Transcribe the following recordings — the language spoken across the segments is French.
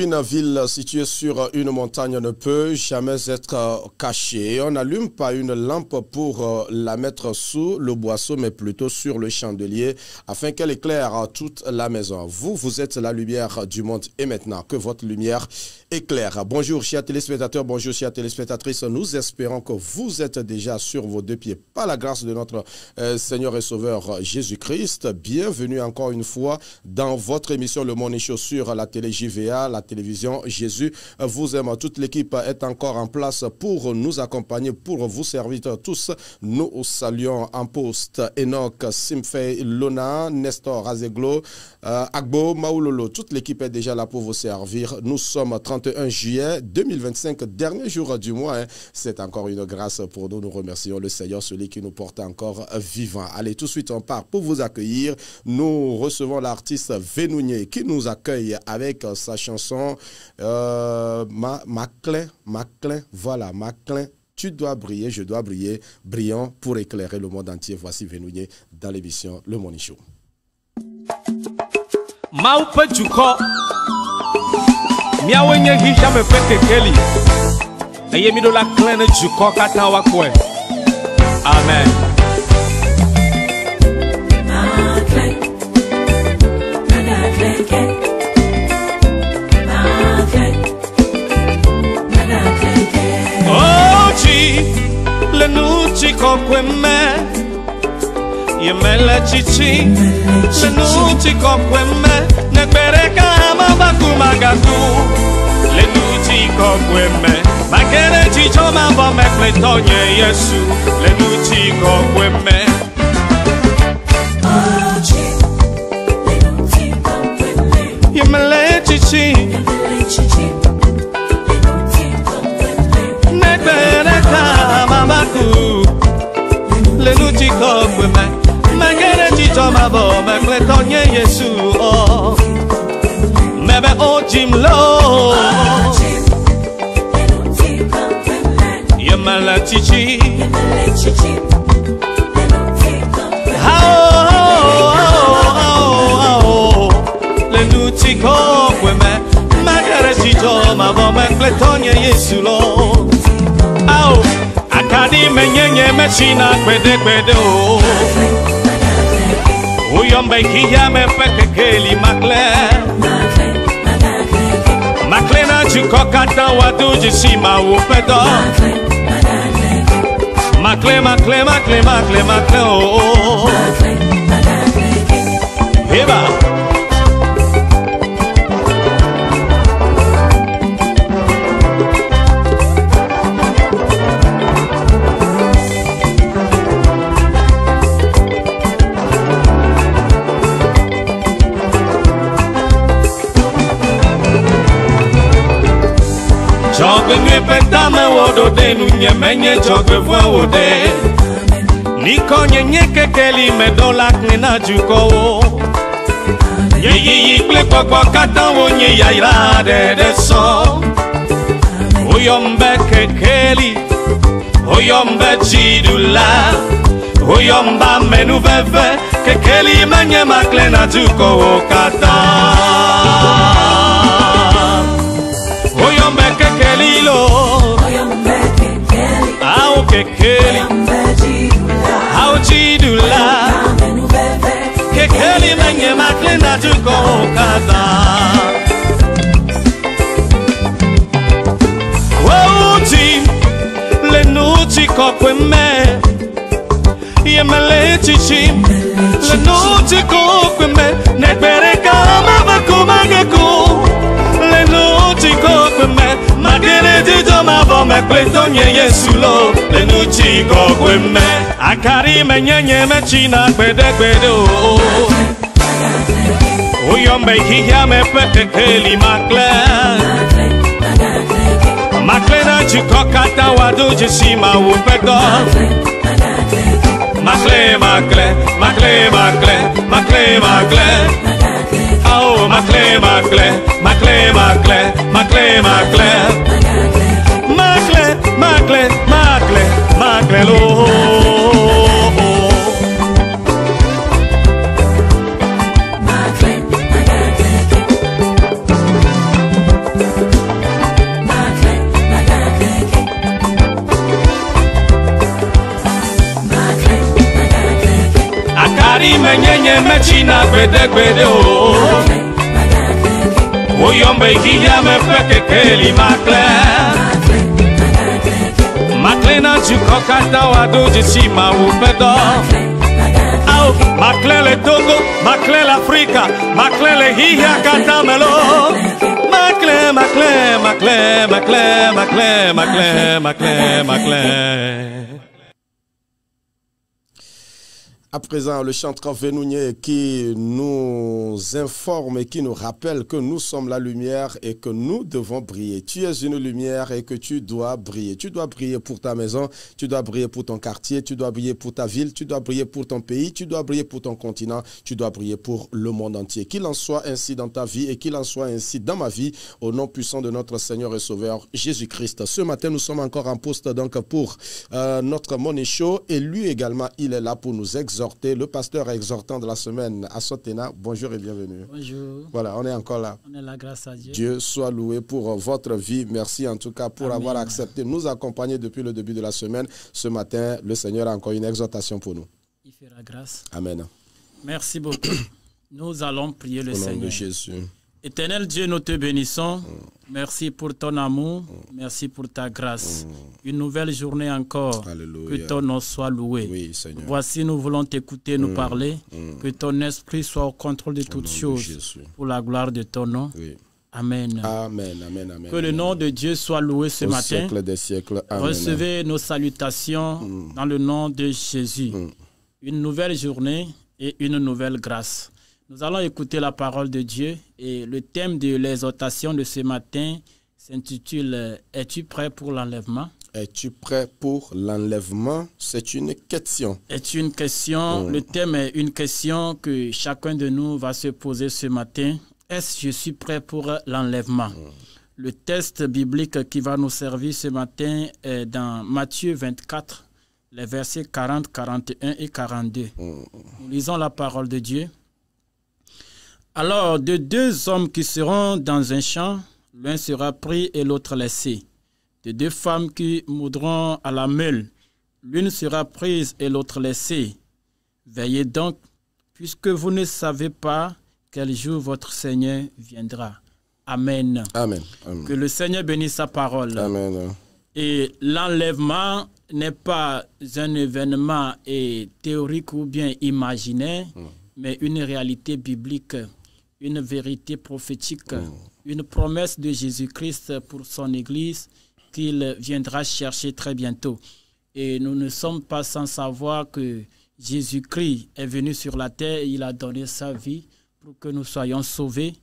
Une ville située sur une montagne ne peut jamais être cachée. On n'allume pas une lampe pour la mettre sous le boisseau, mais plutôt sur le chandelier, afin qu'elle éclaire toute la maison. Vous êtes la lumière du monde et maintenant que votre lumière éclaire. Bonjour chers téléspectateurs, bonjour chères téléspectatrices. Nous espérons que vous êtes déjà sur vos deux pieds par la grâce de notre Seigneur et Sauveur Jésus-Christ. Bienvenue encore une fois dans votre émission Le Morning Show sur la télé JVA, la télévision Jésus vous aime. Toute l'équipe est encore en place pour nous accompagner, pour vous servir tous. Nous saluons en poste Enoch, Simfei, Lona, Nestor, Azeglo, Agbo, Maulolo. Toute l'équipe est déjà là pour vous servir. Nous sommes 31 juillet 2025, dernier jour du mois. C'est encore une grâce pour nous. Nous remercions le Seigneur, celui qui nous porte encore vivant. Allez, tout de suite, on part pour vous accueillir. Nous recevons l'artiste Vénounier qui nous accueille avec sa chanson Maclin, voilà, Maclin. Tu dois briller, je dois briller, brillant pour éclairer le monde entier. Voici Vénounier dans l'émission Le Morning Show. Maupe Juko Miawenye Hisha me peke keli Eye mido la klene Juko kata wakwe. Amen. Le nuci kokweme Yemele chichi Le nuci kokweme Nekbereka mabaku magaku Le nuci kokweme Magere chicho mabo mekletonye Yesu Le nuci kokweme Yemele chichi Le nuti kokweme Magere chicho mabo mekletonye Yesu oh Mebe ojim lo Yemele chichi Le nuti kokweme Magere chicho mabo mekletonye Yesu lo Akadi menyenye mechina kwede o Uyombe kiya me peke keli Makle na chuko kata wadu jisima upedo Makle o Heba Jogwe petame wodo de nunye menye jogwe vwa wode Niko nye kekeli medolak nena juko wo Ye ple kwa kata wo nye yaira de so Oyombe kekeli Oyombe jidula Oyomba menu veve Kekeli menye makle na juko wo kata Oyombe kekeli lo Ao kekeli Ao jidula Kekeli menye makle na juko kaza Wauti Le nuti kokweme Yemele chichi Le nuti kokweme Nekbereka mabaku magaku Le nuti kokweme Magere jijo mabo mekletonye Yesu lo Le nuti kokweme Akari menyenye mechina kwede o Uyombe hiya me peke keli Makle na chuko kata wadu jisima upedo Makle Oh makle lo Mari menyenye mechina gbede gbede o. Oyombe ikiya me peke keli makle. Makle na juko kata wado jichima upedo. Au makle le Togo, makle l'Africa, makle le hiya kata melo. Makle, makle, makle, makle, makle, makle, makle, makle. À présent, le chanteur Vénounier qui nous informe et qui nous rappelle que nous sommes la lumière et que nous devons briller. Tu es une lumière et que tu dois briller. Tu dois briller pour ta maison, tu dois briller pour ton quartier, tu dois briller pour ta ville, tu dois briller pour ton pays, tu dois briller pour ton continent, tu dois briller pour le monde entier. Qu'il en soit ainsi dans ta vie et qu'il en soit ainsi dans ma vie, au nom puissant de notre Seigneur et Sauveur Jésus-Christ. Ce matin, nous sommes encore en poste donc pour notre Money Show et lui également, il est là pour nous exhorter. Le pasteur exhortant de la semaine, Assotena, bonjour et bienvenue. Bonjour. Voilà, on est encore là. On est là grâce à Dieu. Dieu soit loué pour votre vie. Merci en tout cas pour Amen. avoir accepté de nous accompagner depuis le début de la semaine. Ce matin, le Seigneur a encore une exhortation pour nous. Il fera grâce. Amen. Merci beaucoup. Nous allons prier le Au nom Seigneur. de Jésus. Éternel Dieu, nous te bénissons. Merci pour ton amour. Merci pour ta grâce. Une nouvelle journée encore. Alléluia. Que ton nom soit loué. Oui, Seigneur. Voici, nous voulons t'écouter, nous parler. Que ton esprit soit au contrôle de toutes choses. Pour la gloire de ton nom. Oui. Amen. Amen, amen, amen. Que le nom de Dieu soit loué ce au matin. siècle des siècles. Amen. Recevez nos salutations dans le nom de Jésus. Une nouvelle journée et une nouvelle grâce. Nous allons écouter la parole de Dieu et le thème de l'exhortation de ce matin s'intitule « Es-tu prêt pour l'enlèvement » Es-tu prêt pour l'enlèvement? C'est une question. C'est une question. Le thème est une question que chacun de nous va se poser ce matin. Est-ce que je suis prêt pour l'enlèvement? Le texte biblique qui va nous servir ce matin est dans Matthieu 24, les versets 40, 41 et 42. Nous lisons la parole de Dieu. Alors, de deux hommes qui seront dans un champ, l'un sera pris et l'autre laissé. De deux femmes qui moudront à la meule, l'une sera prise et l'autre laissée. Veillez donc, puisque vous ne savez pas quel jour votre Seigneur viendra. Amen. Amen. Amen. Que le Seigneur bénisse sa parole. Amen. Et l'enlèvement n'est pas un événement théorique ou bien imaginaire, mais une réalité biblique, une vérité prophétique, une promesse de Jésus-Christ pour son Église qu'il viendra chercher très bientôt. Et nous ne sommes pas sans savoir que Jésus-Christ est venu sur la terre et il a donné sa vie pour que nous soyons sauvés.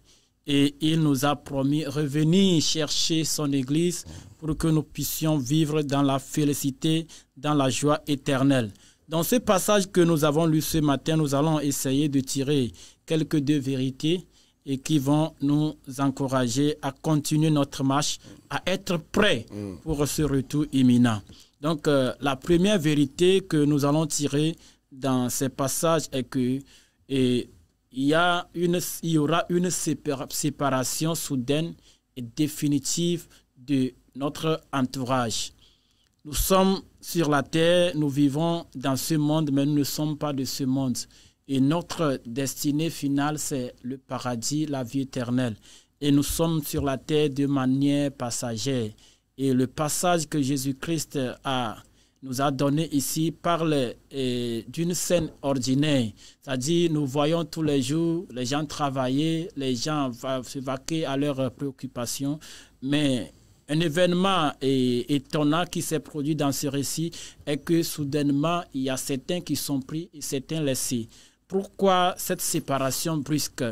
Et il nous a promis revenir chercher son Église pour que nous puissions vivre dans la félicité, dans la joie éternelle. Dans ce passage que nous avons lu ce matin, nous allons essayer de tirer quelques deux vérités et qui vont nous encourager à continuer notre marche, à être prêts pour ce retour imminent. Donc, la première vérité que nous allons tirer dans ces passages est que il y aura une séparation soudaine et définitive de notre entourage. Nous sommes sur la terre, nous vivons dans ce monde, mais nous ne sommes pas de ce monde. Et notre destinée finale, c'est le paradis, la vie éternelle. Et nous sommes sur la terre de manière passagère. Et le passage que Jésus-Christ nous a donné ici parle d'une scène ordinaire. C'est-à-dire, nous voyons tous les jours les gens travailler, les gens se vaquer à leurs préoccupations. Mais un événement étonnant qui s'est produit dans ce récit est que soudainement, il y a certains qui sont pris et certains laissés. Pourquoi cette séparation brusque?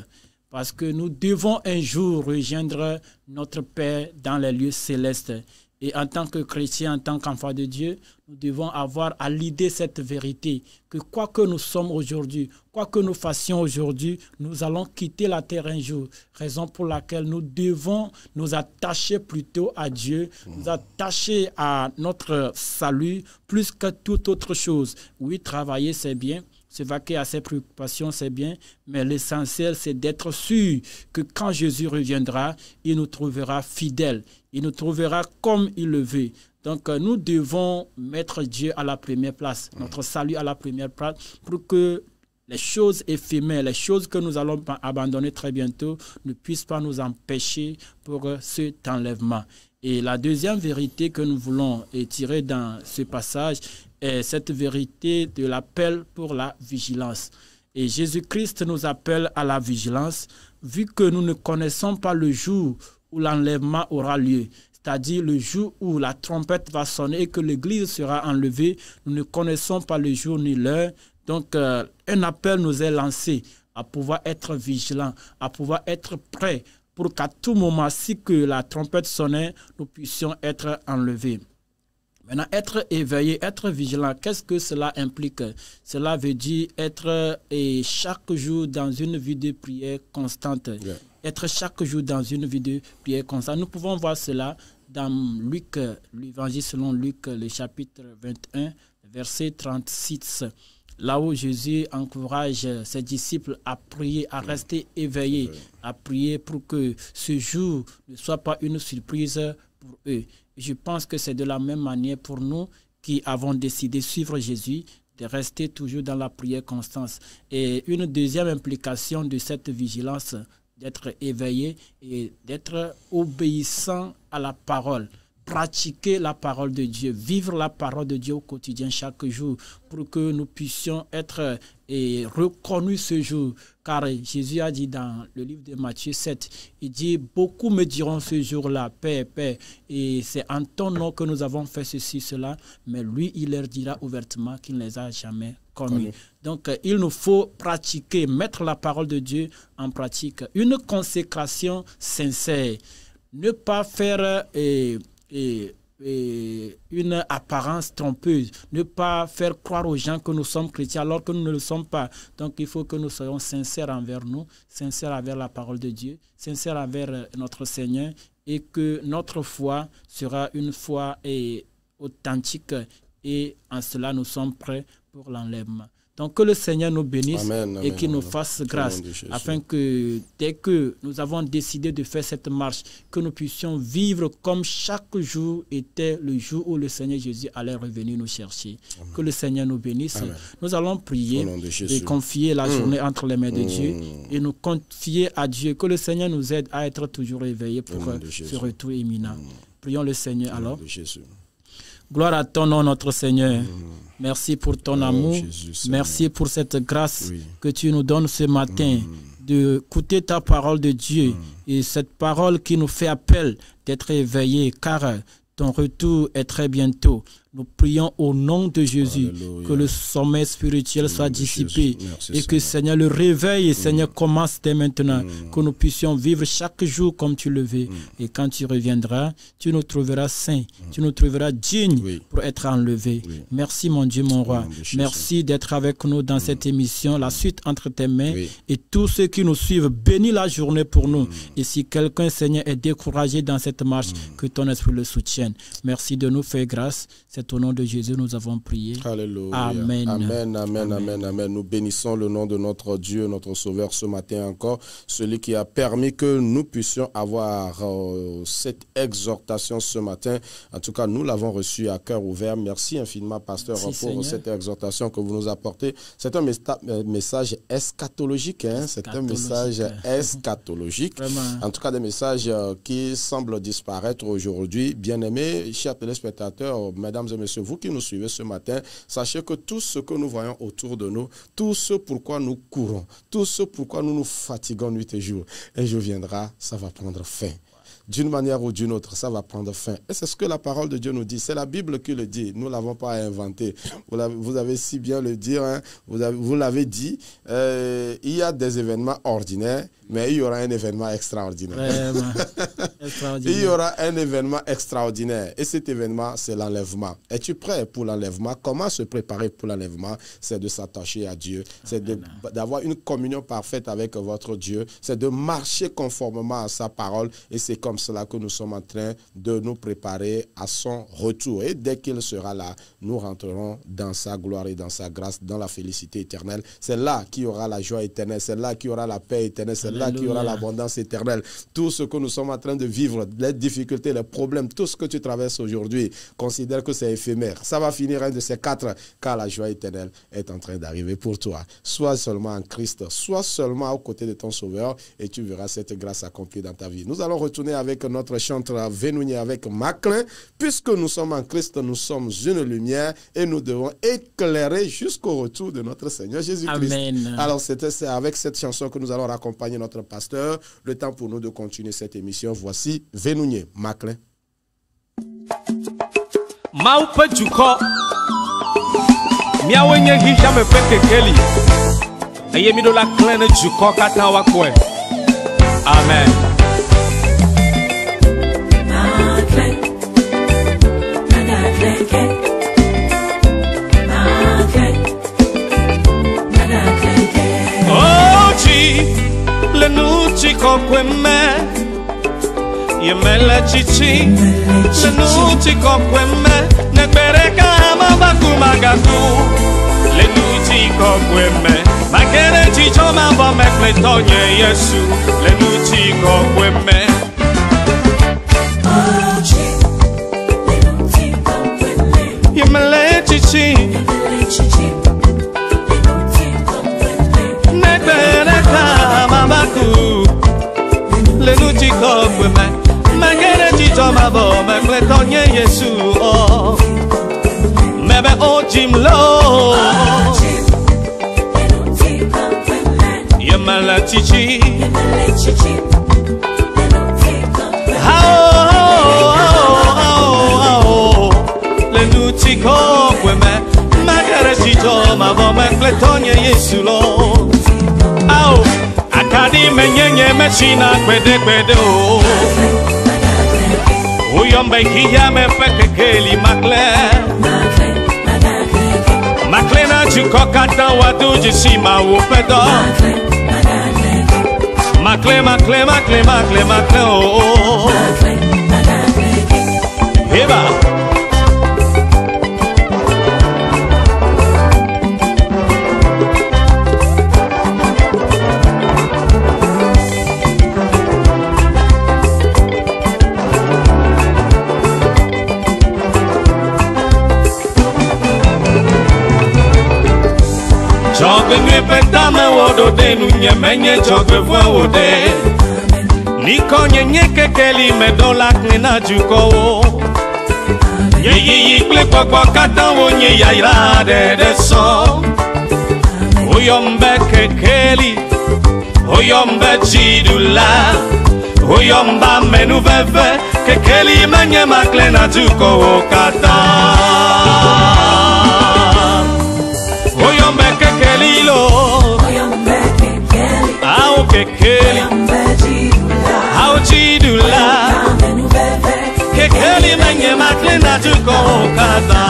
Parce que nous devons un jour rejoindre notre Père dans les lieux célestes. Et en tant que chrétiens, en tant qu'enfants de Dieu, nous devons avoir à l'idée cette vérité, que quoi que nous sommes aujourd'hui, quoi que nous fassions aujourd'hui, nous allons quitter la terre un jour. Raison pour laquelle nous devons nous attacher plutôt à Dieu, nous attacher à notre salut plus que toute autre chose. Oui, travailler c'est bien, se vaquer à ses préoccupations, c'est bien, mais l'essentiel, c'est d'être sûr que quand Jésus reviendra, il nous trouvera fidèles. Il nous trouvera comme il le veut. Donc, nous devons mettre Dieu à la première place, notre salut à la première place, pour que les choses éphémères, les choses que nous allons abandonner très bientôt ne puissent pas nous empêcher pour cet enlèvement. Et la deuxième vérité que nous voulons tirer dans ce passage est cette vérité de l'appel pour la vigilance. Et Jésus-Christ nous appelle à la vigilance, vu que nous ne connaissons pas le jour où l'enlèvement aura lieu. C'est-à-dire le jour où la trompette va sonner et que l'Église sera enlevée. Nous ne connaissons pas le jour ni l'heure. Donc, un appel nous est lancé à pouvoir être vigilant, à pouvoir être prêt pour qu'à tout moment, si que la trompette sonnait, nous puissions être enlevés. Maintenant, être éveillé, être vigilant, qu'est-ce que cela implique? Cela veut dire être chaque jour dans une vie de prière constante. Yeah. Être chaque jour dans une vie de prière constante. Nous pouvons voir cela dans Luc, l'évangile selon Luc, le chapitre 21, verset 36. Là où Jésus encourage ses disciples à prier, à rester éveillés, à prier pour que ce jour ne soit pas une surprise pour eux. Je pense que c'est de la même manière pour nous qui avons décidé de suivre Jésus, de rester toujours dans la prière constante. Et une deuxième implication de cette vigilance, d'être éveillé et d'être obéissant à la parole. Pratiquer la parole de Dieu, vivre la parole de Dieu au quotidien chaque jour pour que nous puissions être reconnus ce jour. Car Jésus a dit dans le livre de Matthieu 7, il dit « Beaucoup me diront ce jour-là, Père, Père, et c'est en ton nom que nous avons fait ceci, cela. » Mais lui, il leur dira ouvertement qu'il ne les a jamais connus. Donc, il nous faut pratiquer, mettre la parole de Dieu en pratique. Une consécration sincère. Ne pas faire une apparence trompeuse, ne pas faire croire aux gens que nous sommes chrétiens alors que nous ne le sommes pas. Donc il faut que nous soyons sincères envers nous, sincères envers la parole de Dieu, sincères envers notre Seigneur et que notre foi sera une foi authentique et en cela nous sommes prêts pour l'enlèvement. Donc que le Seigneur nous bénisse et qu'il nous fasse grâce afin que dès que nous avons décidé de faire cette marche, que nous puissions vivre comme chaque jour était le jour où le Seigneur Jésus allait revenir nous chercher. Amen. Que le Seigneur nous bénisse. Amen. Nous allons prier et confier la journée entre les mains de Dieu et nous confier à Dieu. Que le Seigneur nous aide à être toujours éveillés pour ce retour imminent. Prions le Seigneur alors. Gloire à ton nom, notre Seigneur. Merci pour ton amour. Jésus, merci pour cette grâce que tu nous donnes ce matin d'écouter ta parole de Dieu et cette parole qui nous fait appel d'être éveillés car ton retour est très bientôt. Nous prions au nom de Jésus. Alléluia. Que le sommeil spirituel soit dissipé et que Seigneur le réveil, Seigneur commence dès maintenant. Que nous puissions vivre chaque jour comme tu le veux. Et quand tu reviendras, tu nous trouveras saints, tu nous trouveras dignes pour être enlevés. Merci mon Dieu, mon roi. Merci d'être avec nous dans cette émission. La suite entre tes mains et tous ceux qui nous suivent, bénis la journée pour nous. Et si quelqu'un, Seigneur, est découragé dans cette marche, que ton esprit le soutienne. Merci de nous faire grâce. C'est au nom de Jésus nous avons prié. Alléluia. Amen. Amen, amen, amen, amen. Nous bénissons le nom de notre Dieu, notre Sauveur ce matin encore, celui qui a permis que nous puissions avoir cette exhortation ce matin. En tout cas, nous l'avons reçu à cœur ouvert. Merci infiniment, pasteur, pour Seigneur. Cette exhortation que vous nous apportez. C'est un message eschatologique. C'est un message eschatologique. En tout cas, des messages qui semblent disparaître aujourd'hui. Bien-aimés, chers téléspectateurs, mesdames et messieurs, vous qui nous suivez ce matin, sachez que tout ce que nous voyons autour de nous, tout ce pourquoi nous courons, tout ce pourquoi nous nous fatiguons nuit et jour, un jour viendra, ça va prendre fin. D'une manière ou d'une autre, ça va prendre fin. Et c'est ce que la parole de Dieu nous dit. C'est la Bible qui le dit. Nous ne l'avons pas inventé. Vous avez si bien le dire. Hein? Vous l'avez dit. Il y a des événements ordinaires, mais il y aura un événement extraordinaire. Il y aura un événement extraordinaire. Et cet événement, c'est l'enlèvement. Es-tu prêt pour l'enlèvement? Comment se préparer pour l'enlèvement? C'est de s'attacher à Dieu. C'est d'avoir une communion parfaite avec votre Dieu. C'est de marcher conformément à sa parole. Et c'est comme cela que nous sommes en train de nous préparer à son retour. Et dès qu'il sera là, nous rentrerons dans sa gloire et dans sa grâce, dans la félicité éternelle. C'est là qu'il y aura la joie éternelle. C'est là qu'il y aura la paix éternelle. C'est là là qu'il y aura l'abondance éternelle. Tout ce que nous sommes en train de vivre, les difficultés, les problèmes, tout ce que tu traverses aujourd'hui, considère que c'est éphémère. Ça va finir un de ces quatre, car la joie éternelle est en train d'arriver pour toi. Sois seulement en Christ, sois seulement aux côtés de ton Sauveur et tu verras cette grâce accomplie dans ta vie. Nous allons retourner avec notre chanteur Vénounier avec Maclin. Puisque nous sommes en Christ, nous sommes une lumière et nous devons éclairer jusqu'au retour de notre Seigneur Jésus-Christ. Amen. Alors c'est avec cette chanson que nous allons raccompagner notre pasteur. Le temps pour nous de continuer cette émission. Voici Vénounier, Maclin. Maupe Juko Miawenye hisha me peke keli Eye mido la klene Juko kata wakwe. Amen. Le nuci kokweme Yemele chichi Le nuci kokweme Nekbereka mabaku magaku Le nuci kokweme Magere chicho mambo mekletonye Yesu Le nuci kokweme Yemele chichi Nekbereka mabaku Le nuci kokweme Magere chicho mambo mekletonye Yesu oh Mebe ojimlo Yemele chichi Le nuci kokweme Magere chicho mambo mekletonye Yesu lo Ao Akadi menyenye mechina kwede kwede o Uyombe kiya me peke keli makle Makle na juko kata wadu jisima upedo Makle makle makle makle makle o Heba Jogwe nwe petame wodo de nunye menye jogwe vwa wode Niko nye kekeli medolak nena juko wo Yeyi yikle kwa kata wonye yaira de so Uyombe kekeli Uyombe jidula Uyomba menu veve Kekeli menye makle na juko wo kata Oyombe kekeli lo Ao kekeli Ao jidula Kekeli menye makle na juko kata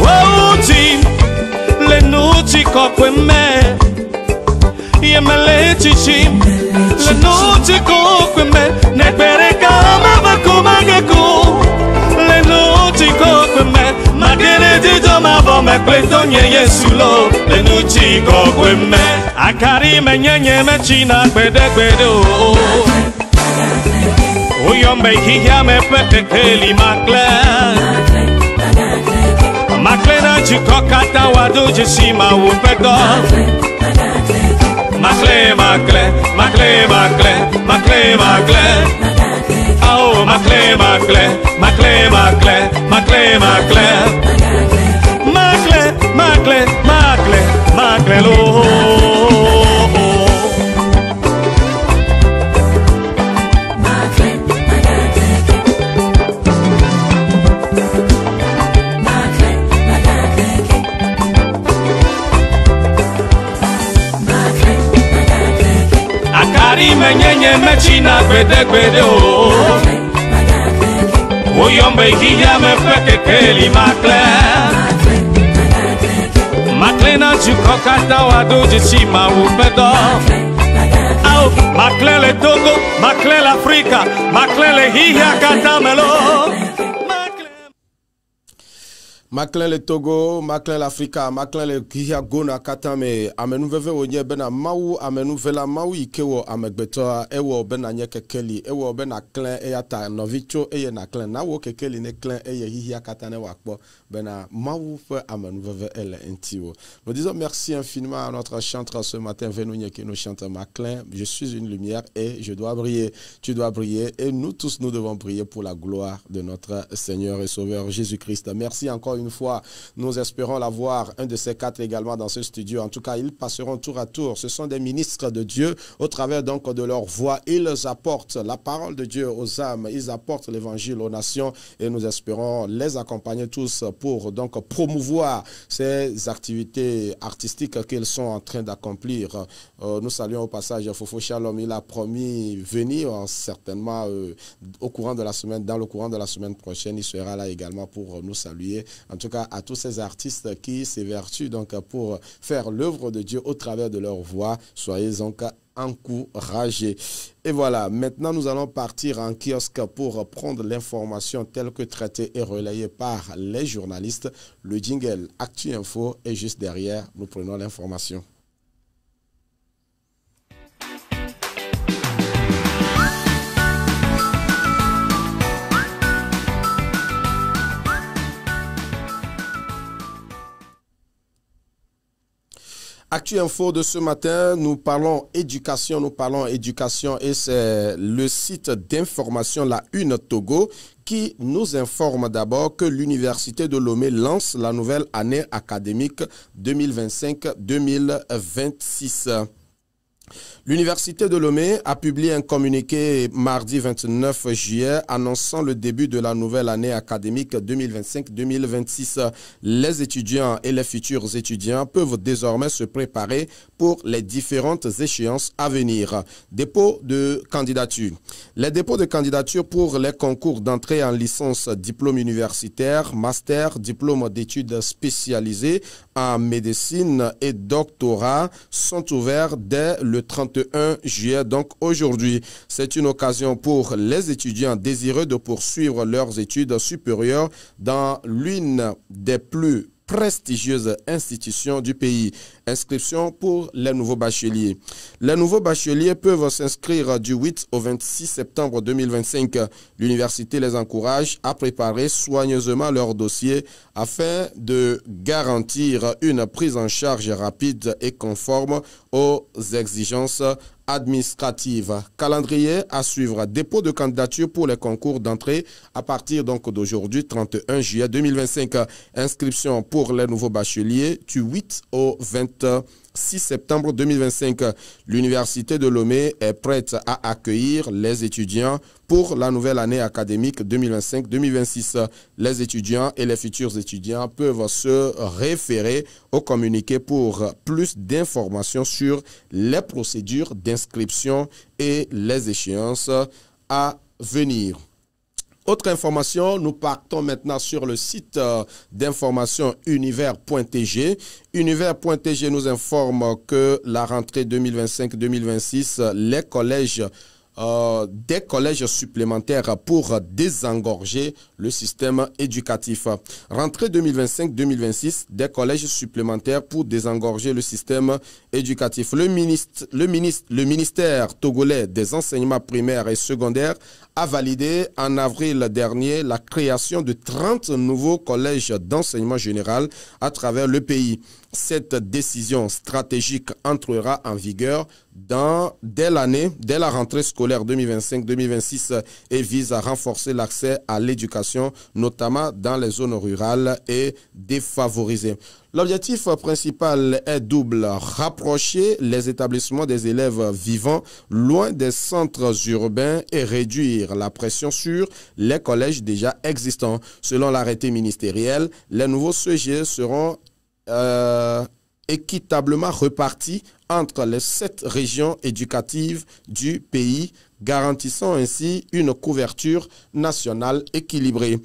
Wauti Le nuci kokweme Yemele chichi Le nuci kokweme Nekbereka mabaku magaku Le nuci kokweme Magere jijo mabo mekletonye Yesu lo Le nuci kokweme Akari menyenye mechina kwede kwede o Uyombe hiya me peke keli makle Makle na juko kata wadu jisima upedo Makle makle makle makle makle makle Oh, makle, makle, makle, makle, makle, makle, makle, makle, makle, makle, lo. Akari menyenye mechina kwede kwede o Uyombe hiya me peke keli makle Makle na juko kata wadu jisima upedo Au makle le Togo, makle l'Africa Makle le hiya kata melo Maclin le Togo, Maclin l'Africa, Maclin le Gona Katame, amenu veve onye bena mau, amenu vela mau ikewo amegbetoa, ewo bena nye kekeli, ewo bena clan eyata novicho eye na clan, na wo kekeli ne clan eye hihia katane wakpo, bena mau fe amenu veve ele entiwo. Nous disons merci infiniment à notre chanteur ce matin, Venouye qui nous chante Maclin, je suis une lumière et je dois briller, tu dois briller et nous tous nous devons briller pour la gloire de notre Seigneur et Sauveur Jésus-Christ. Merci encore une fois. Nous espérons l'avoir, un de ces quatre également dans ce studio. En tout cas, ils passeront tour à tour. Ce sont des ministres de Dieu. Au travers donc de leur voix, ils apportent la parole de Dieu aux âmes. Ils apportent l'évangile aux nations et nous espérons les accompagner tous pour donc promouvoir ces activités artistiques qu'ils sont en train d'accomplir. Nous saluons au passage Fofo Shalom. Il a promis venir certainement au courant de la semaine, dans le courant de la semaine prochaine. Il sera là également pour nous saluer. En tout cas, à tous ces artistes qui s'évertuent donc pour faire l'œuvre de Dieu au travers de leur voix, soyez donc encouragés. Et voilà, maintenant nous allons partir en kiosque pour prendre l'information telle que traitée et relayée par les journalistes. Le jingle Actu Info est juste derrière, nous prenons l'information. Actu Info de ce matin, nous parlons éducation et c'est le site d'information La Une Togo qui nous informe d'abord que l'Université de Lomé lance la nouvelle année académique 2025-2026. L'Université de Lomé a publié un communiqué mardi 29 juillet annonçant le début de la nouvelle année académique 2025-2026. Les étudiants et les futurs étudiants peuvent désormais se préparer pour les différentes échéances à venir. Dépôt de candidature. Les dépôts de candidature pour les concours d'entrée en licence, diplôme universitaire, master, diplôme d'études spécialisées en médecine et doctorat sont ouverts dès le 31 juillet, donc aujourd'hui. C'est une occasion pour les étudiants désireux de poursuivre leurs études supérieures dans l'une des plus prestigieuses institutions du pays. Inscription pour les nouveaux bacheliers. Les nouveaux bacheliers peuvent s'inscrire du 8 au 26 septembre 2025. L'université les encourage à préparer soigneusement leur dossier afin de garantir une prise en charge rapide et conforme aux exigences administrative. Calendrier à suivre. Dépôt de candidature pour les concours d'entrée à partir donc d'aujourd'hui 31 juillet 2025. Inscription pour les nouveaux bacheliers du 8 au 26 septembre 2025. L'Université de Lomé est prête à accueillir les étudiants pour la nouvelle année académique 2025-2026. Les étudiants et les futurs étudiants peuvent se référer au communiqué pour plus d'informations sur les procédures d'inscription et les échéances à venir. Autre information, nous partons maintenant sur le site d'information univers.tg. Univers.tg nous informe que la rentrée 2025-2026, les collèges des collèges supplémentaires pour désengorger le système éducatif. Rentrée 2025-2026, des collèges supplémentaires pour désengorger le système éducatif. Le ministère togolais des enseignements primaires et secondaires a validé en avril dernier la création de 30 nouveaux collèges d'enseignement général à travers le pays. Cette décision stratégique entrera en vigueur dès la rentrée scolaire 2025-2026 et vise à renforcer l'accès à l'éducation, notamment dans les zones rurales et défavorisées. L'objectif principal est double: rapprocher les établissements des élèves vivant loin des centres urbains et réduire la pression sur les collèges déjà existants. Selon l'arrêté ministériel, les nouveaux CGE seront équitablement repartis entre les 7 régions éducatives du pays, garantissant ainsi une couverture nationale équilibrée.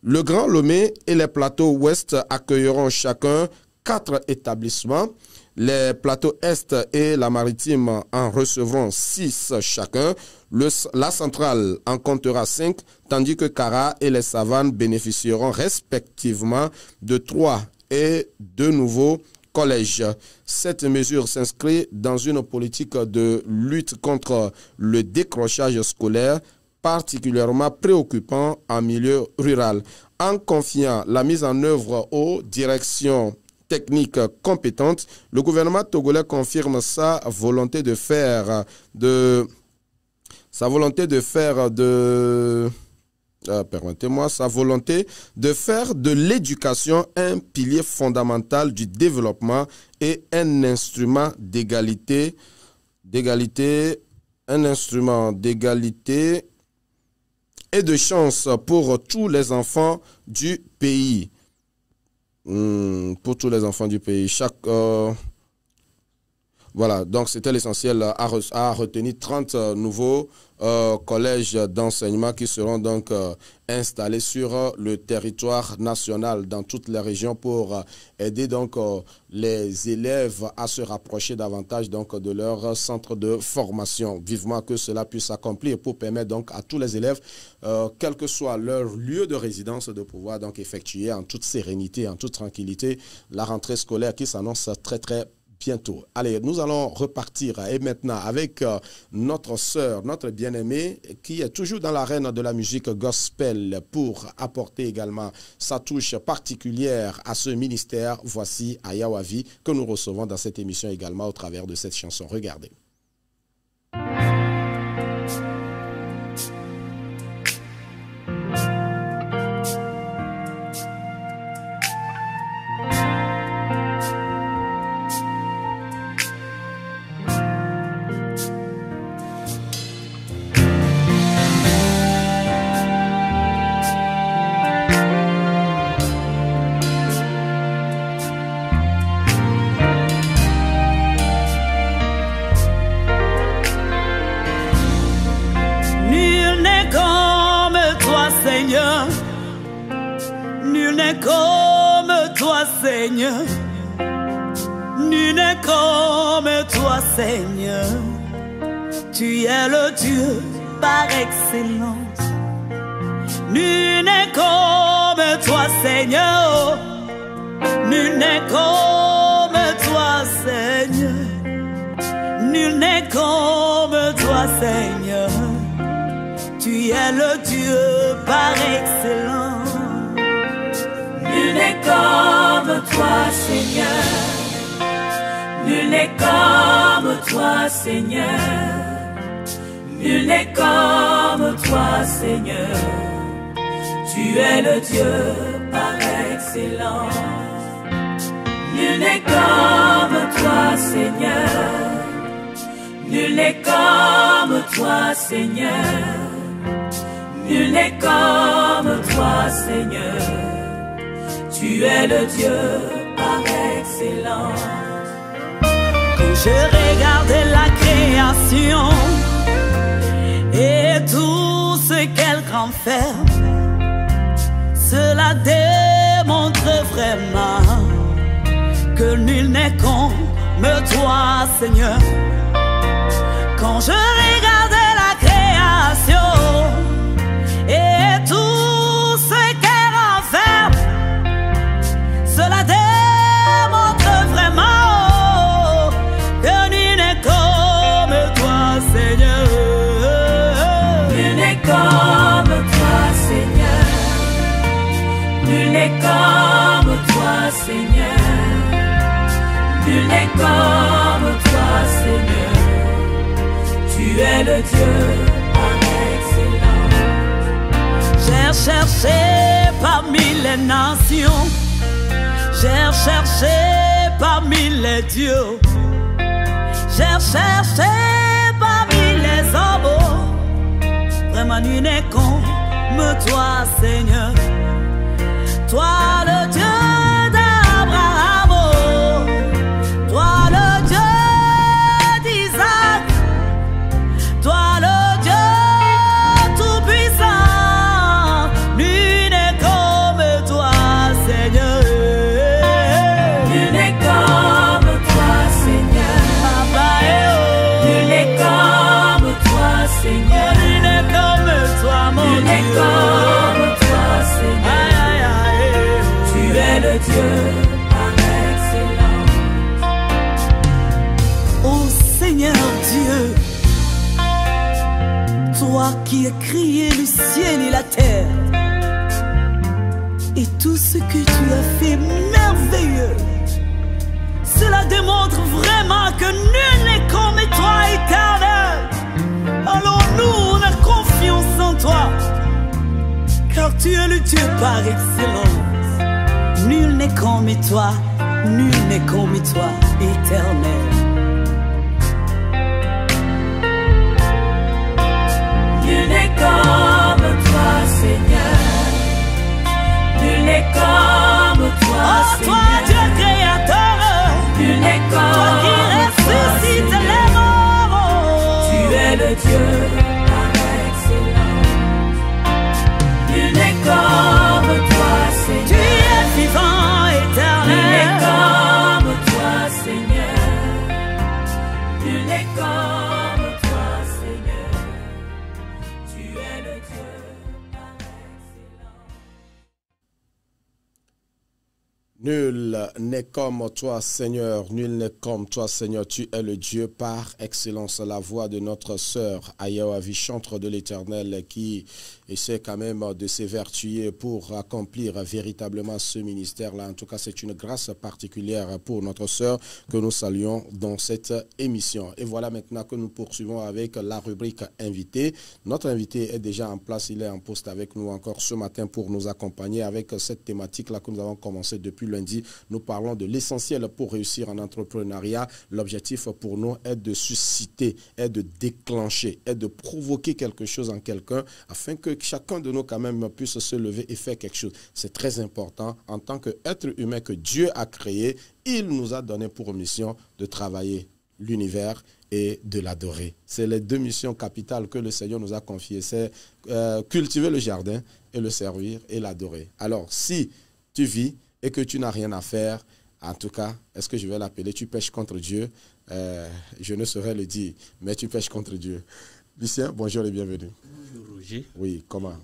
Le Grand Lomé et les plateaux ouest accueilleront chacun 4 établissements. Les plateaux est et la maritime en recevront 6 chacun. La centrale en comptera 5, tandis que Kara et les Savanes bénéficieront respectivement de 3 et 2 nouveaux collèges. Cette mesure s'inscrit dans une politique de lutte contre le décrochage scolaire, particulièrement préoccupant en milieu rural. En confiant la mise en œuvre aux directions techniques compétentes, le gouvernement togolais confirme sa volonté de faire de l'éducation un pilier fondamental du développement et un instrument d'égalité et de chance pour tous les enfants du pays. Voilà, donc c'était l'essentiel à retenir. 30 nouveaux collèges d'enseignement qui seront donc installés sur le territoire national dans toutes les régions pour aider donc les élèves à se rapprocher davantage donc de leur centre de formation. Vivement que cela puisse s'accomplir pour permettre donc à tous les élèves, quel que soit leur lieu de résidence, de pouvoir donc effectuer en toute sérénité, en toute tranquillité la rentrée scolaire qui s'annonce très bientôt. Allez, nous allons repartir et maintenant avec notre sœur, notre bien-aimée, qui est toujours dans l'arène de la musique gospel pour apporter également sa touche particulière à ce ministère. Voici Ayawavi que nous recevons dans cette émission également au travers de cette chanson. Regardez. Seigneur, nul n'est comme toi, Seigneur. Tu es le Dieu par excellence. Nul n'est comme toi, Seigneur. Nul n'est comme toi, Seigneur. Nul n'est comme toi, Seigneur. Tu es le Dieu par excellence. Nul n'est comme toi, Seigneur. Nul n'est comme toi, Seigneur. Nul n'est comme toi, Seigneur. Tu es le Dieu par excellence. Nul n'est comme toi, Seigneur. Nul n'est comme toi, Seigneur. Nul n'est comme toi, Seigneur. Tu es le Dieu par excellence. Quand je regardais la création et tout ce qu'elle renferme, cela démontre vraiment que nul n'est comme toi, Seigneur. Quand je regardais la création et tout ce qu'elle renferme, cela démontre vraiment que nul n'est comme toi, Seigneur. Nul n'est comme toi, Seigneur. Nul n'est comme toi, Seigneur. Nul n'est comme toi, Seigneur. Tu es le Dieu par excellence. J'ai cherché parmi les nations. J'ai cherché parmi les dieux. J'ai cherché parmi les hommes. Vraiment nul n'est comme toi, Seigneur. Toi le Dieu d'Abraham, toi le Dieu d'Isaac, toi le Dieu tout-puissant. Nul n'est comme toi, Seigneur. Nul n'est comme toi, Seigneur. Nul n'est comme toi, Seigneur. qui a créé le ciel et la terre. Et tout ce que tu as fait merveilleux. Cela démontre vraiment que nul n'est comme toi, Éternel. Alors nous, on a confiance en toi, car tu es le Dieu par excellence. Nul n'est comme toi, nul n'est comme toi, Éternel. Nul n'est comme toi, Seigneur. Nul n'est comme toi, oh, Seigneur. Toi, Dieu créateur. Nul n'est comme toi qui ressuscites les morts. Tu es le Dieu par excellence. Nul n'est comme toi, Seigneur. Tu es vivant, éternel. Nul n'est comme toi, Seigneur. Nul n'est comme toi, Seigneur. Tu es le Dieu par excellence. Nul n'est comme toi, Seigneur. Nul n'est comme toi, Seigneur. Tu es le Dieu par excellence. La voix de notre sœur Ayawavi, chantre de l'Éternel, qui essaie quand même de s'évertuer pour accomplir véritablement ce ministère-là. En tout cas, c'est une grâce particulière pour notre sœur que nous saluons dans cette émission. Et voilà maintenant que nous poursuivons avec la rubrique invité. Notre invité est déjà en place. Il est en poste avec nous encore ce matin pour nous accompagner avec cette thématique-là que nous avons commencé depuis lundi. Nous parlons de l'essentiel pour réussir en entrepreneuriat. L'objectif pour nous est de susciter, est de déclencher, est de provoquer quelque chose en quelqu'un afin que chacun de nous quand même puisse se lever et faire quelque chose. C'est très important en tant qu'être humain que Dieu a créé. Il nous a donné pour mission de travailler l'univers et de l'adorer. C'est les deux missions capitales que le Seigneur nous a confiées. C'est cultiver le jardin et le servir et l'adorer. Alors, si tu vis et que tu n'as rien à faire, en tout cas, est-ce que je vais l'appeler? Tu pêches contre Dieu. Je ne saurais le dire, mais tu pêches contre Dieu. Lucien, bonjour et bienvenue. Bonjour Roger. Oui, comment?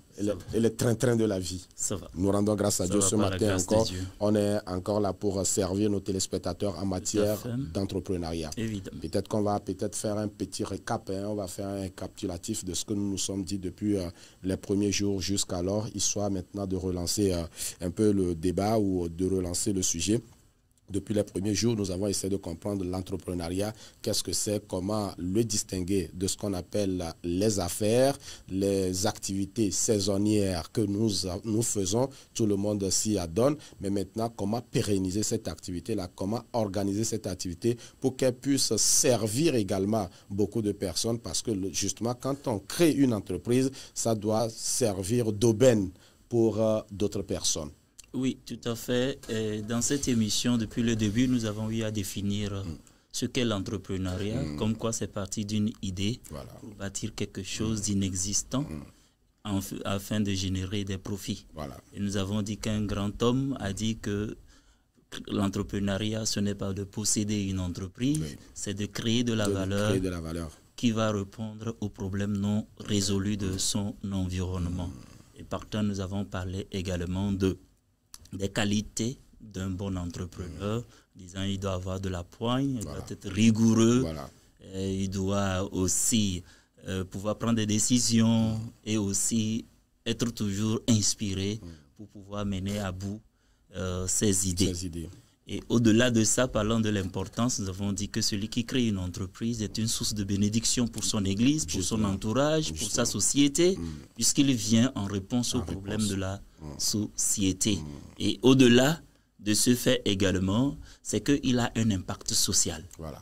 Et le train-train de la vie. Ça va. Nous rendons grâce à Dieu ce matin encore. On est encore là pour servir nos téléspectateurs en matière d'entrepreneuriat. Évidemment. Peut-être qu'on va faire un petit récap. On va faire un récapitulatif de ce que nous nous sommes dit depuis les premiers jours jusqu'alors, histoire maintenant de relancer un peu le débat ou de relancer le sujet. Depuis les premiers jours, nous avons essayé de comprendre l'entrepreneuriat, qu'est-ce que c'est, comment le distinguer de ce qu'on appelle les affaires, les activités saisonnières que nous faisons, tout le monde s'y adonne, mais maintenant, comment pérenniser cette activité-là, comment organiser cette activité pour qu'elle puisse servir également beaucoup de personnes, parce que justement, quand on crée une entreprise, ça doit servir d'aubaine pour d'autres personnes. Oui, tout à fait. Dans cette émission, depuis le début, nous avons eu à définir ce qu'est l'entrepreneuriat, comme quoi c'est parti d'une idée pour bâtir quelque chose d'inexistant afin de générer des profits. Voilà. Et nous avons dit qu'un grand homme a dit que l'entrepreneuriat, ce n'est pas de posséder une entreprise, c'est de créer de la valeur qui va répondre aux problèmes non résolus de son environnement. Et partant, nous avons parlé également des qualités d'un bon entrepreneur, disant il doit avoir de la poigne, il doit être rigoureux, il doit aussi pouvoir prendre des décisions et aussi être toujours inspiré pour pouvoir mener à bout ses idées. Et au-delà de ça, parlant de l'importance, nous avons dit que celui qui crée une entreprise est une source de bénédiction pour son église, pour son entourage, pour sa société, puisqu'il vient en réponse aux problèmes de la société. Et au-delà de ce fait également, c'est qu'il a un impact social. Voilà.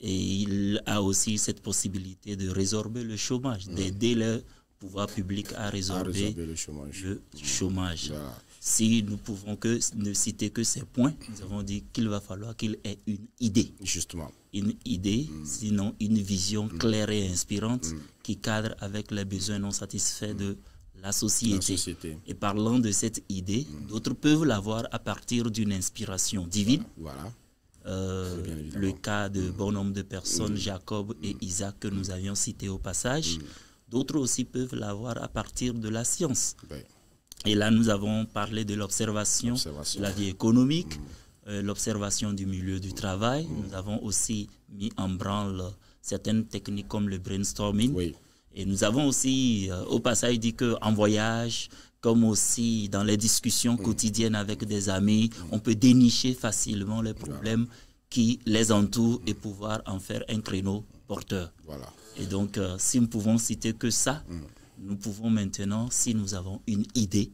Et il a aussi cette possibilité de résorber le chômage, d'aider le pouvoir public à résorber le chômage. Voilà. Si nous pouvons ne citer que ces points, nous avons dit qu'il va falloir qu'il ait une idée. Justement. Une idée, sinon une vision claire et inspirante qui cadre avec les besoins non satisfaits de la société. Et parlant de cette idée, d'autres peuvent l'avoir à partir d'une inspiration divine. Voilà. Le cas de bon nombre de personnes, Jacob et Isaac, que nous avions cités au passage. D'autres aussi peuvent l'avoir à partir de la science. Et là, nous avons parlé de l'observation de la vie économique, l'observation du milieu du travail. Nous avons aussi mis en branle certaines techniques comme le brainstorming. Et nous avons aussi, au passage, dit qu'en voyage, comme aussi dans les discussions quotidiennes avec des amis, on peut dénicher facilement les problèmes qui les entourent et pouvoir en faire un créneau porteur. Voilà. Et donc, si nous pouvons citer que ça, nous pouvons maintenant, si nous avons une idée,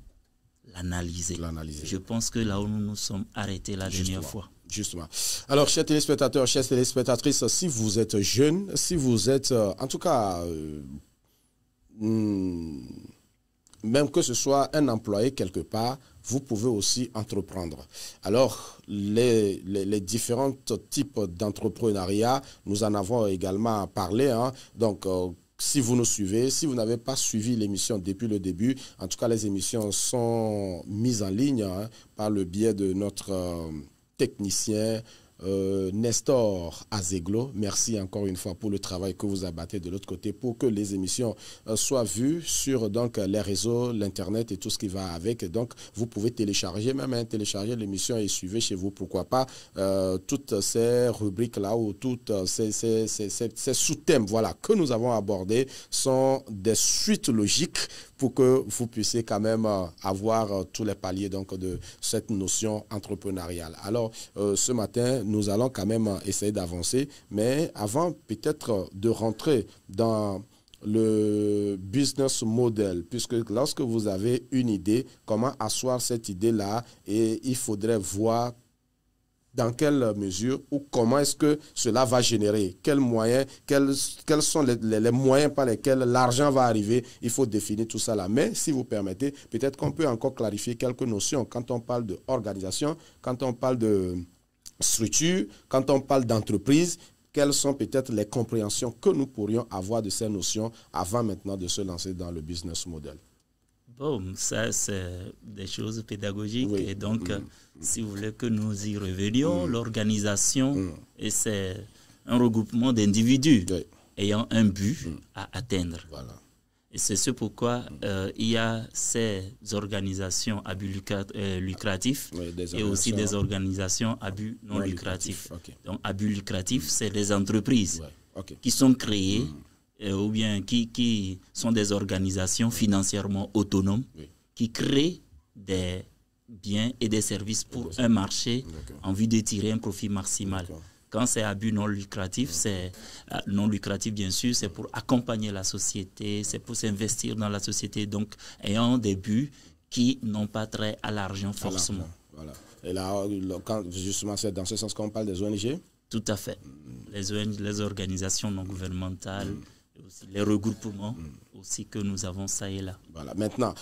l'analyser. Je pense que là où nous nous sommes arrêtés la dernière fois. Justement. Alors, chers téléspectateurs, chères téléspectatrices, si vous êtes jeunes, si vous êtes, en tout cas, même que ce soit un employé quelque part, vous pouvez aussi entreprendre. Alors, les différents types d'entrepreneuriat, nous en avons également parlé. Hein. Donc, si vous nous suivez, si vous n'avez pas suivi l'émission depuis le début, en tout cas, les émissions sont mises en ligne hein, par le biais de notre technicien Nestor Azeglo. Merci encore une fois pour le travail que vous abattez de l'autre côté pour que les émissions soient vues sur donc, les réseaux, l'internet et tout ce qui va avec. Donc, vous pouvez télécharger, même télécharger l'émission et suivre chez vous, pourquoi pas, toutes ces rubriques-là ou toutes ces sous-thèmes voilà, que nous avons abordés sont des suites logiques pour que vous puissiez quand même avoir tous les paliers donc, de cette notion entrepreneuriale. Alors, ce matin, nous allons quand même essayer d'avancer, mais avant peut-être de rentrer dans le business model, puisque lorsque vous avez une idée, comment asseoir cette idée-là, et il faudrait voir dans quelle mesure ou comment est-ce que cela va générer, quels moyens, quels sont les moyens par lesquels l'argent va arriver, il faut définir tout ça là. Mais si vous permettez, peut-être qu'on peut encore clarifier quelques notions quand on parle d'organisation, quand on parle de structure, quand on parle d'entreprise, quelles sont peut-être les compréhensions que nous pourrions avoir de ces notions avant maintenant de se lancer dans le business model. Bon, ça c'est des choses pédagogiques et donc si vous voulez que nous y revenions, l'organisation c'est un regroupement d'individus ayant un but à atteindre. Voilà. Et c'est ce pourquoi il y a ces organisations à but lucratif et aussi des organisations à but non lucratif. Donc à but lucratif, c'est les entreprises qui sont créées ou bien qui sont des organisations financièrement autonomes qui créent des biens et des services pour un marché en vue de tirer un profit maximal. Quand c'est à but non lucratif, c'est non lucratif bien sûr, c'est pour accompagner la société, c'est pour s'investir dans la société, donc ayant des buts qui n'ont pas trait à l'argent forcément. Voilà. Et là, justement, c'est dans ce sens qu'on parle des ONG? Tout à fait. Les ONG, les organisations non gouvernementales, et aussi les regroupements aussi que nous avons ça et là. Voilà. Maintenant,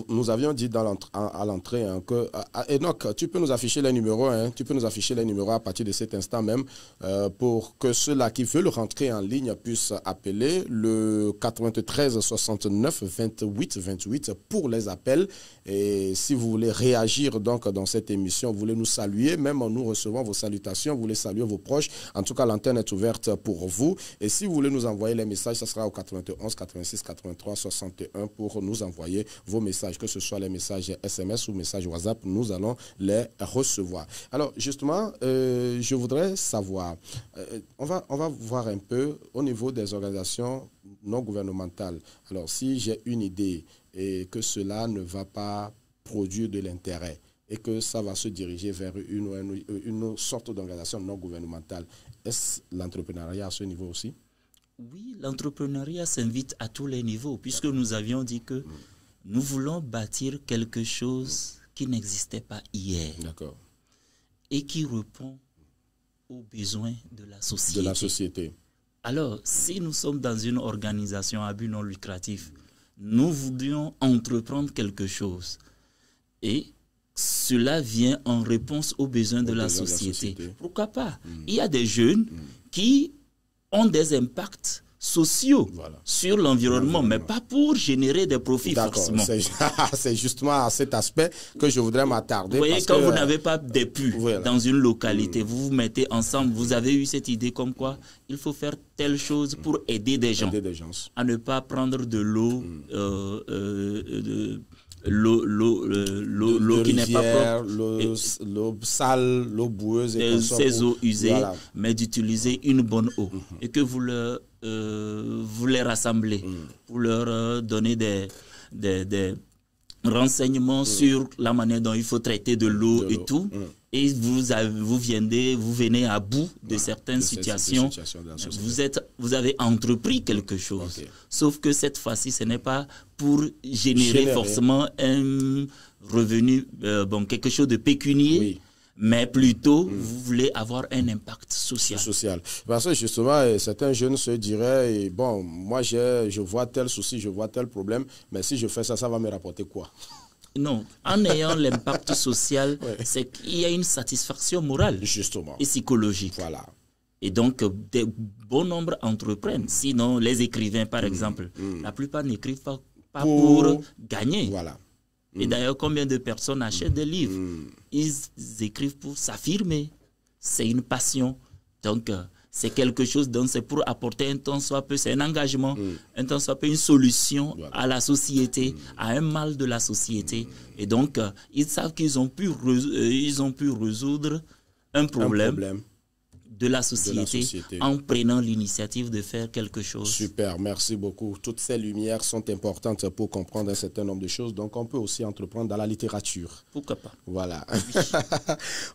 nous avions dit à l'entrée hein, que Enoch, tu peux nous afficher les numéros, hein, tu peux nous afficher les numéros à partir de cet instant même pour que ceux-là qui veulent rentrer en ligne puissent appeler le 93 69 28 28 pour les appels. Et si vous voulez réagir donc dans cette émission, vous voulez nous saluer, même en nous recevant vos salutations, vous voulez saluer vos proches. En tout cas, l'antenne est ouverte pour vous. Et si vous voulez nous envoyer les messages, ça sera au 91 86 83 61 pour nous envoyer vos messages, que ce soit les messages SMS ou messages WhatsApp, nous allons les recevoir. Alors justement, je voudrais savoir, on va voir un peu au niveau des organisations non gouvernementales. Alors si j'ai une idée et que cela ne va pas produire de l'intérêt et que ça va se diriger vers une sorte d'organisation non gouvernementale, est-ce l'entrepreneuriat à ce niveau aussi? Oui, l'entrepreneuriat s'invite à tous les niveaux, puisque nous avions dit que nous voulons bâtir quelque chose qui n'existait pas hier et qui répond aux besoins de la société. Alors, si nous sommes dans une organisation à but non lucratif, nous voulions entreprendre quelque chose et cela vient en réponse aux besoins de la société. Pourquoi pas? Il y a des jeunes qui ont des impacts sociaux sur l'environnement, mais pas pour générer des profits forcément. C'est justement à cet aspect que je voudrais m'attarder. Vous voyez, quand vous n'avez pas d'épu dans une localité, vous vous mettez ensemble, vous avez eu cette idée comme quoi il faut faire telle chose pour aider des gens à ne pas prendre de l'eau l'eau qui n'est pas propre, l'eau sale, l'eau boueuse, et ces eaux usées, voilà. Mais d'utiliser une bonne eau et que vous les rassemblez pour leur donner des renseignements sur la manière dont il faut traiter de l'eau et tout. Et vous venez à bout de certaines situations. Vous avez entrepris quelque chose. Okay. Sauf que cette fois-ci, ce n'est pas pour générer forcément un revenu, quelque chose de pécunier. Oui. Mais plutôt, vous voulez avoir un impact social. Parce que justement, certains jeunes se diraient, bon, moi je vois tel souci, je vois tel problème, mais si je fais ça, ça va me rapporter quoi? Non, en ayant l'impact social, c'est qu'il y a une satisfaction morale et psychologique. Voilà. Et donc, des bon nombre entreprennent. Sinon, les écrivains, par exemple, la plupart n'écrivent pas pour gagner. Voilà. Et d'ailleurs, combien de personnes achètent des livres? Ils écrivent pour s'affirmer. C'est une passion. Donc, c'est quelque chose dont c'est pour apporter un tant soit peu, c'est un engagement, un tant soit peu une solution à la société, à un mal de la société. Et donc, ils savent qu'ils ont pu résoudre un problème de la société en prenant l'initiative de faire quelque chose. Super, merci beaucoup. Toutes ces lumières sont importantes pour comprendre un certain nombre de choses. Donc, on peut aussi entreprendre dans la littérature. Pourquoi pas? Voilà.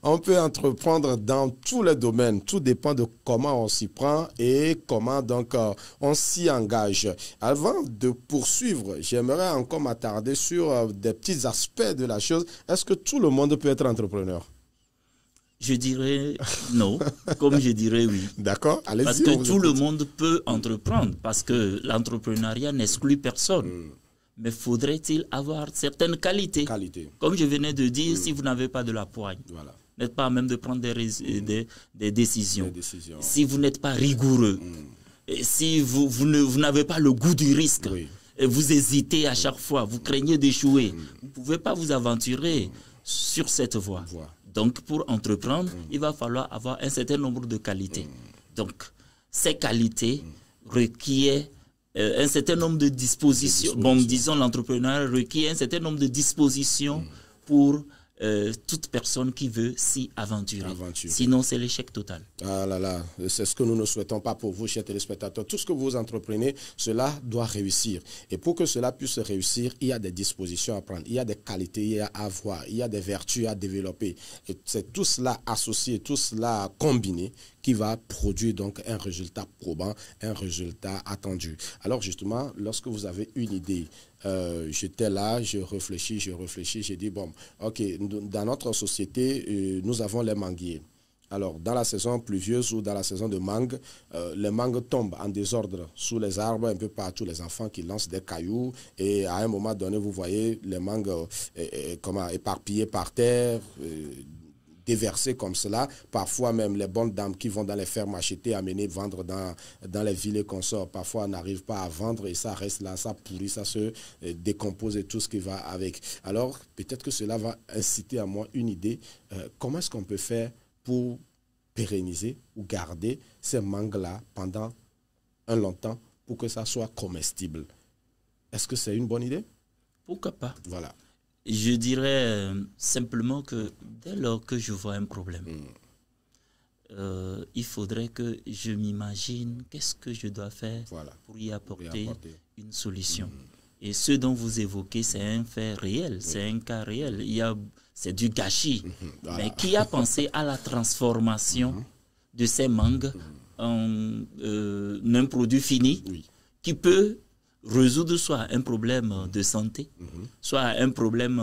On peut entreprendre dans tous les domaines. Tout dépend de comment on s'y prend et comment donc on s'y engage. Avant de poursuivre, j'aimerais encore m'attarder sur des petits aspects de la chose. Est-ce que tout le monde peut être entrepreneur? Je dirais non, comme je dirais oui. D'accord, allez-y. Parce que tout le monde peut entreprendre, parce que l'entrepreneuriat n'exclut personne. Mais faudrait-il avoir certaines qualités? Comme je venais de dire, si vous n'avez pas de la poigne, vous n'êtes pas à même de prendre des décisions. Si vous n'êtes pas rigoureux, et si vous n'avez pas le goût du risque, et vous hésitez à chaque fois, vous craignez d'échouer, vous ne pouvez pas vous aventurer sur cette voie. Donc, pour entreprendre, il va falloir avoir un certain nombre de qualités. Donc, ces qualités requièrent un certain nombre de dispositions. Bon, disons, l'entrepreneuriat requiert un certain nombre de dispositions pour toute personne qui veut s'y aventurer. Sinon, c'est l'échec total. Ah là là, c'est ce que nous ne souhaitons pas pour vous, chers téléspectateurs. Tout ce que vous entreprenez, cela doit réussir. Et pour que cela puisse réussir, il y a des dispositions à prendre, il y a des qualités à avoir, il y a des vertus à développer. Et c'est tout cela associé, tout cela combiné qui va produire donc un résultat probant, un résultat attendu. Alors justement, lorsque vous avez une idée, j'étais là, je réfléchis, j'ai dit, bon, ok, dans notre société, nous avons les manguiers. Alors, dans la saison pluvieuse ou dans la saison de mangue, les mangues tombent en désordre sous les arbres, un peu partout, les enfants qui lancent des cailloux, et à un moment donné, vous voyez les mangues éparpillées par terre, déversées comme cela. Parfois même les bonnes dames qui vont dans les fermes acheter, amener, vendre dans les villes et consorts, parfois n'arrivent pas à vendre et ça reste là, ça pourrit, ça se décompose et tout ce qui va avec. Alors peut-être que cela va inciter à moi une idée. Comment est-ce qu'on peut faire pour pérenniser ou garder ces mangues-là pendant un long temps pour que ça soit comestible? Est-ce que c'est une bonne idée? Pourquoi pas? Voilà. Je dirais simplement que dès lors que je vois un problème, il faudrait que je m'imagine qu'est-ce que je dois faire pour y apporter une solution. Et ce dont vous évoquez, c'est un fait réel, c'est un cas réel. C'est du gâchis. Mais qui a pensé à la transformation de ces mangues en un produit fini qui peut résoudre soit un problème de santé, soit un problème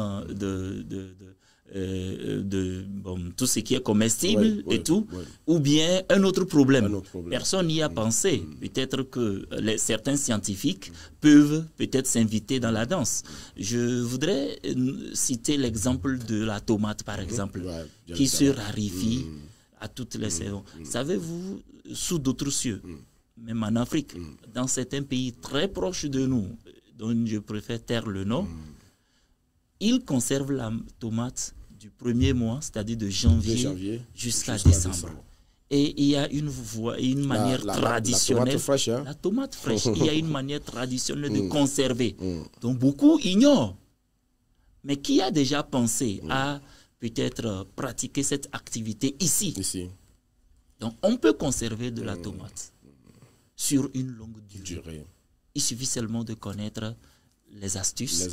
tout ce qui est comestible ou bien un autre problème. Personne n'y a pensé. Peut-être que certains scientifiques peuvent peut-être s'inviter dans la danse. Je voudrais citer l'exemple de la tomate, par exemple, qui se raréfie à toutes les saisons. Savez-vous, sous d'autres cieux, même en Afrique, dans certains pays très proches de nous, dont je préfère taire le nom, ils conservent la tomate du premier mois, c'est-à-dire de janvier jusqu'à décembre. Et il y a une manière traditionnelle. La tomate fraîche, il y a une manière traditionnelle de conserver. Donc beaucoup ignorent. mais qui a déjà pensé à peut-être pratiquer cette activité ici. Donc, on peut conserver de la tomate sur une longue durée. Il suffit seulement de connaître les astuces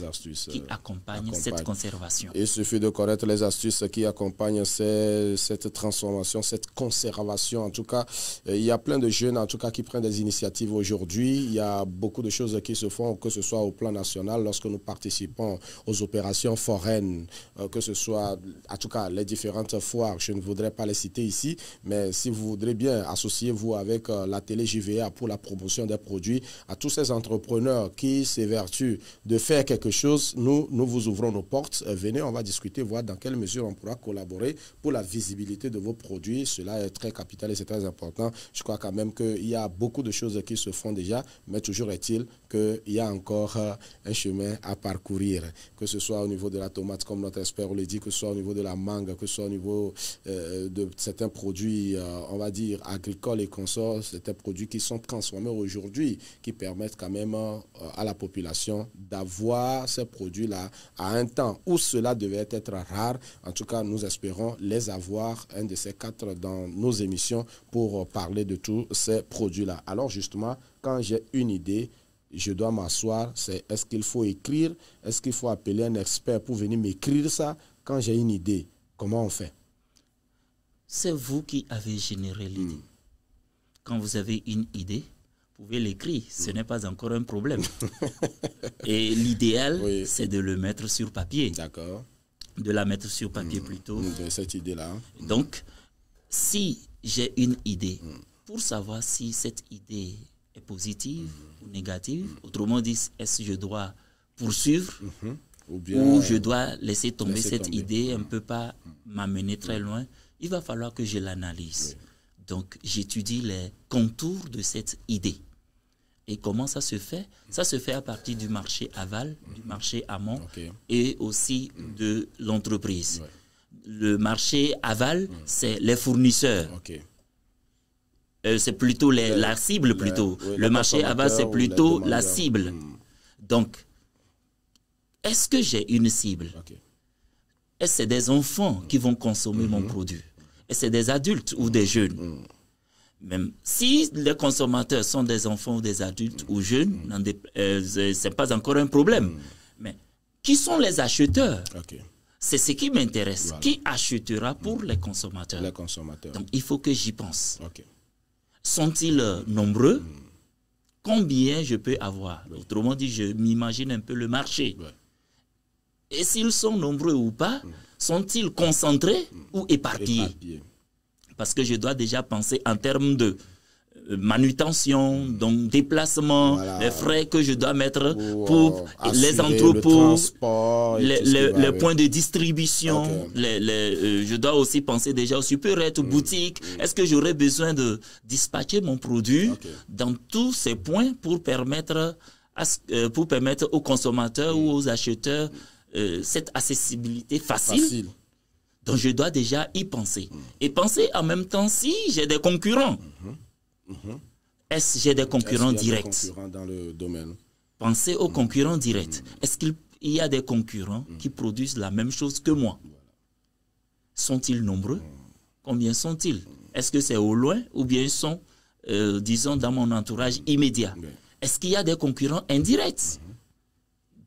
qui accompagnent cette conservation. Il suffit de connaître les astuces qui accompagnent cette transformation, cette conservation. En tout cas, il y a plein de jeunes en tout cas qui prennent des initiatives aujourd'hui. Il y a beaucoup de choses qui se font, que ce soit au plan national, lorsque nous participons aux opérations foraines, que ce soit en tout cas les différentes foires. Je ne voudrais pas les citer ici, mais si vous voudrez bien, associez-vous avec la télé JVA pour la promotion des produits. À tous ces entrepreneurs qui s'évertuent de faire quelque chose, nous vous ouvrons nos portes. Venez, on va discuter, voir dans quelle mesure on pourra collaborer pour la visibilité de vos produits. Cela est très capital et c'est très important. Je crois quand même qu'il y a beaucoup de choses qui se font déjà, mais toujours est-il qu'il y a encore un chemin à parcourir, que ce soit au niveau de la tomate, comme notre expert le dit, que ce soit au niveau de la mangue, que ce soit au niveau de certains produits, on va dire, agricoles et consorts, certains produits qui sont transformés aujourd'hui, qui permettent quand même à la population d'avoir ces produits-là à un temps où cela devait être rare. En tout cas, nous espérons les avoir, un de ces 4, dans nos émissions pour parler de tous ces produits-là. Alors justement, quand j'ai une idée, je dois m'asseoir, est-ce qu'il faut écrire, est-ce qu'il faut appeler un expert pour venir m'écrire ça? Quand j'ai une idée, comment on fait? C'est vous qui avez généré l'idée. Quand vous avez une idée, vous pouvez l'écrire, ce n'est pas encore un problème. Et l'idéal, c'est de le mettre sur papier. D'accord. De la mettre sur papier plutôt. De cette idée-là. Donc, si j'ai une idée, pour savoir si cette idée est positive ou négative, autrement dit, est-ce que je dois poursuivre ou je dois laisser tomber cette idée, elle ne peut pas m'amener très loin, il va falloir que je l'analyse. Donc, j'étudie les contours de cette idée. Et comment ça se fait? Ça se fait à partir du marché aval, du marché amont et aussi de l'entreprise. Le marché aval, c'est les fournisseurs. C'est plutôt la cible plutôt. Le marché aval, c'est plutôt la cible. Donc, est-ce que j'ai une cible? Est-ce que c'est des enfants qui vont consommer mon produit? Est-ce que c'est des adultes ou des jeunes? Même si les consommateurs sont des enfants ou des adultes ou jeunes, ce n'est pas encore un problème. Mais qui sont les acheteurs? C'est ce qui m'intéresse. Qui achètera pour les consommateurs? Les consommateurs. Donc, il faut que j'y pense. Sont-ils nombreux? Combien je peux avoir? Autrement dit, je m'imagine un peu le marché. Et s'ils sont nombreux ou pas, sont-ils concentrés ou éparpillés? Parce que je dois déjà penser en termes de manutention, donc déplacement, les frais que je dois mettre pour les entrepôts, les points de distribution. Je dois aussi penser déjà aux supérettes, aux boutiques. Est-ce que j'aurais besoin de dispatcher mon produit dans tous ces points pour permettre aux consommateurs ou aux acheteurs cette accessibilité facile? Donc, je dois déjà y penser. Et penser en même temps si j'ai des concurrents. Est-ce que j'ai des concurrents directs? Des concurrents dans le domaine. Pensez aux concurrents directs. Est-ce qu'il y a des concurrents qui produisent la même chose que moi? Sont-ils nombreux? Combien sont-ils? Est-ce que c'est au loin ou bien ils sont, disons, dans mon entourage immédiat? Est-ce qu'il y a des concurrents indirects?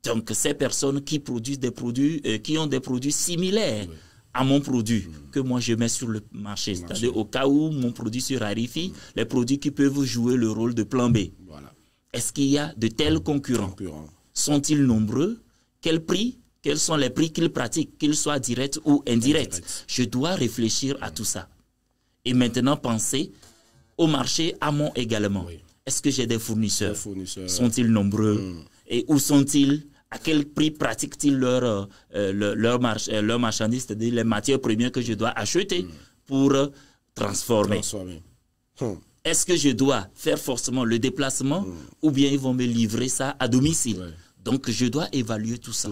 Donc, ces personnes qui produisent des produits, qui ont des produits similaires à mon produit que moi je mets sur le marché. C'est-à-dire au cas où mon produit se raréfie, les produits qui peuvent jouer le rôle de plan B. Est-ce qu'il y a de tels concurrents? Sont-ils nombreux? Quel prix? Quels sont les prix qu'ils pratiquent, qu'ils soient directs ou indirects? Je dois réfléchir à tout ça. Et maintenant penser au marché amont également. Est-ce que j'ai des fournisseurs? Sont-ils nombreux? Et où sont-ils? À quel prix pratiquent-ils leur marchandise, c'est-à-dire les matières premières que je dois acheter pour transformer? Est-ce que je dois faire forcément le déplacement ou bien ils vont me livrer ça à domicile? Donc, je dois évaluer tout ça.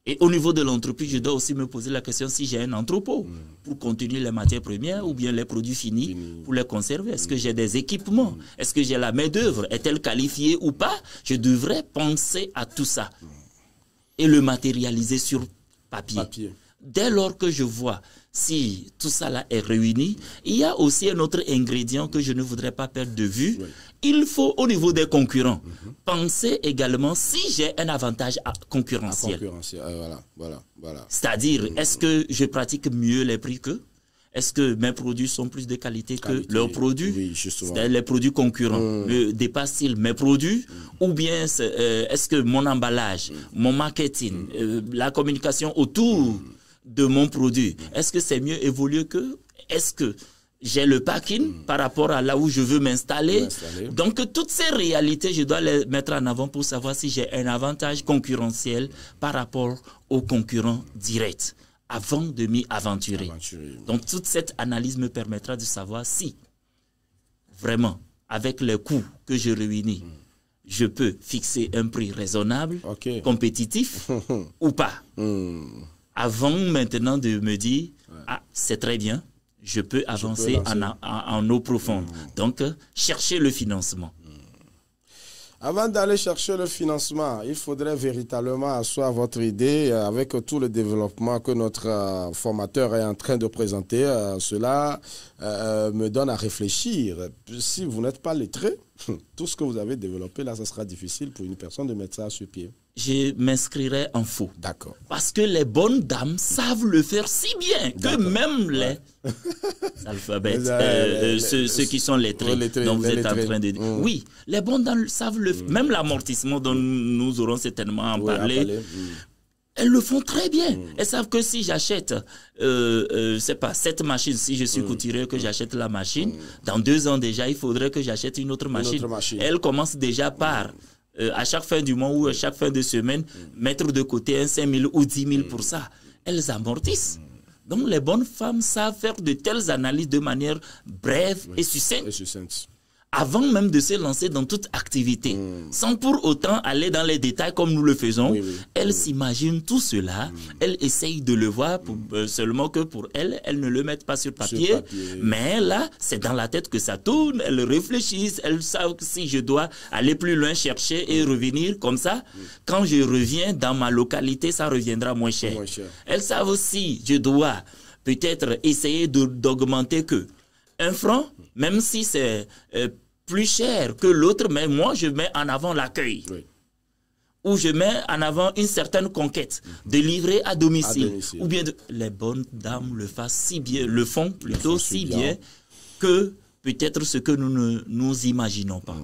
Et au niveau de l'entreprise, je dois aussi me poser la question si j'ai un entrepôt pour contenir les matières premières ou bien les produits finis pour les conserver. Est-ce que j'ai des équipements? Est-ce que j'ai la main-d'œuvre? Est-elle qualifiée ou pas? Je devrais penser à tout ça. et le matérialiser sur papier. Dès lors que je vois si tout ça là est réuni, il y a aussi un autre ingrédient que je ne voudrais pas perdre de vue. Il faut, au niveau des concurrents, penser également si j'ai un avantage concurrentiel. Voilà. C'est-à-dire, est-ce que je pratique mieux les prix qu'eux? Est-ce que mes produits sont plus de qualité que leurs produits? Oui, justement. Les produits concurrents dépassent-ils mes produits? Ou bien est-ce que mon emballage, mon marketing, la communication autour de mon produit, est-ce que c'est mieux évolué que? Est-ce que j'ai le parking par rapport à là où je veux m'installer? Donc, toutes ces réalités, je dois les mettre en avant pour savoir si j'ai un avantage concurrentiel par rapport aux concurrents directs avant de m'y aventurer. Donc, toute cette analyse me permettra de savoir si, vraiment, avec les coûts que je réunis, je peux fixer un prix raisonnable, compétitif ou pas. Avant maintenant de me dire, ah, c'est très bien, je peux avancer en eau profonde. Donc, chercher le financement. Avant d'aller chercher le financement, il faudrait véritablement asseoir votre idée avec tout le développement que notre formateur est en train de présenter. Cela me donne à réfléchir. Si vous n'êtes pas lettré, tout ce que vous avez développé là, ça sera difficile pour une personne de mettre ça sur pied. Je m'inscrirai en faux. D'accord. Parce que les bonnes dames savent le faire si bien que même les alphabètes, ceux qui sont lettrés, dont vous êtes en train de dire. Oui, les bonnes dames savent le faire. Même l'amortissement dont nous aurons certainement à en parler. Elles le font très bien. Elles savent que si j'achète, c'est pas cette machine, si je suis couturier, que j'achète la machine, dans 2 ans déjà, il faudrait que j'achète une autre machine. Elles commencent déjà par, à chaque fin du mois ou à chaque fin de semaine, mettre de côté un 5 000 ou 10 000 pour ça. Elles amortissent. Donc les bonnes femmes savent faire de telles analyses de manière brève et succincte. Avant même de se lancer dans toute activité, sans pour autant aller dans les détails comme nous le faisons, elle s'imagine tout cela, elle essaye de le voir, seulement que pour elle, elles ne le mettent pas sur papier, mais là, c'est dans la tête que ça tourne, elles réfléchissent, elles savent que si je dois aller plus loin, chercher et revenir comme ça, quand je reviens dans ma localité, ça reviendra moins cher. Elles savent aussi, je dois peut-être essayer d'augmenter que 1 franc, même si c'est plus cher que l'autre, mais moi, je mets en avant l'accueil. Ou je mets en avant une certaine conquête de livrer à domicile. Ou bien les bonnes dames le font plutôt si bien que peut-être ce que nous ne nous imaginons pas.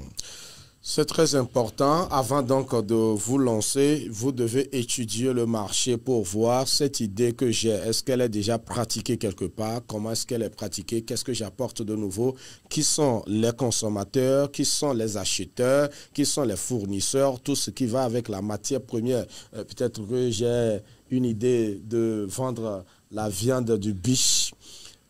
C'est très important. Avant donc de vous lancer, vous devez étudier le marché pour voir cette idée que j'ai. Est-ce qu'elle est déjà pratiquée quelque part? Comment est-ce qu'elle est pratiquée? Qu'est-ce que j'apporte de nouveau? Qui sont les consommateurs? Qui sont les acheteurs? Qui sont les fournisseurs? Tout ce qui va avec la matière première. Peut-être que j'ai une idée de vendre la viande du biche.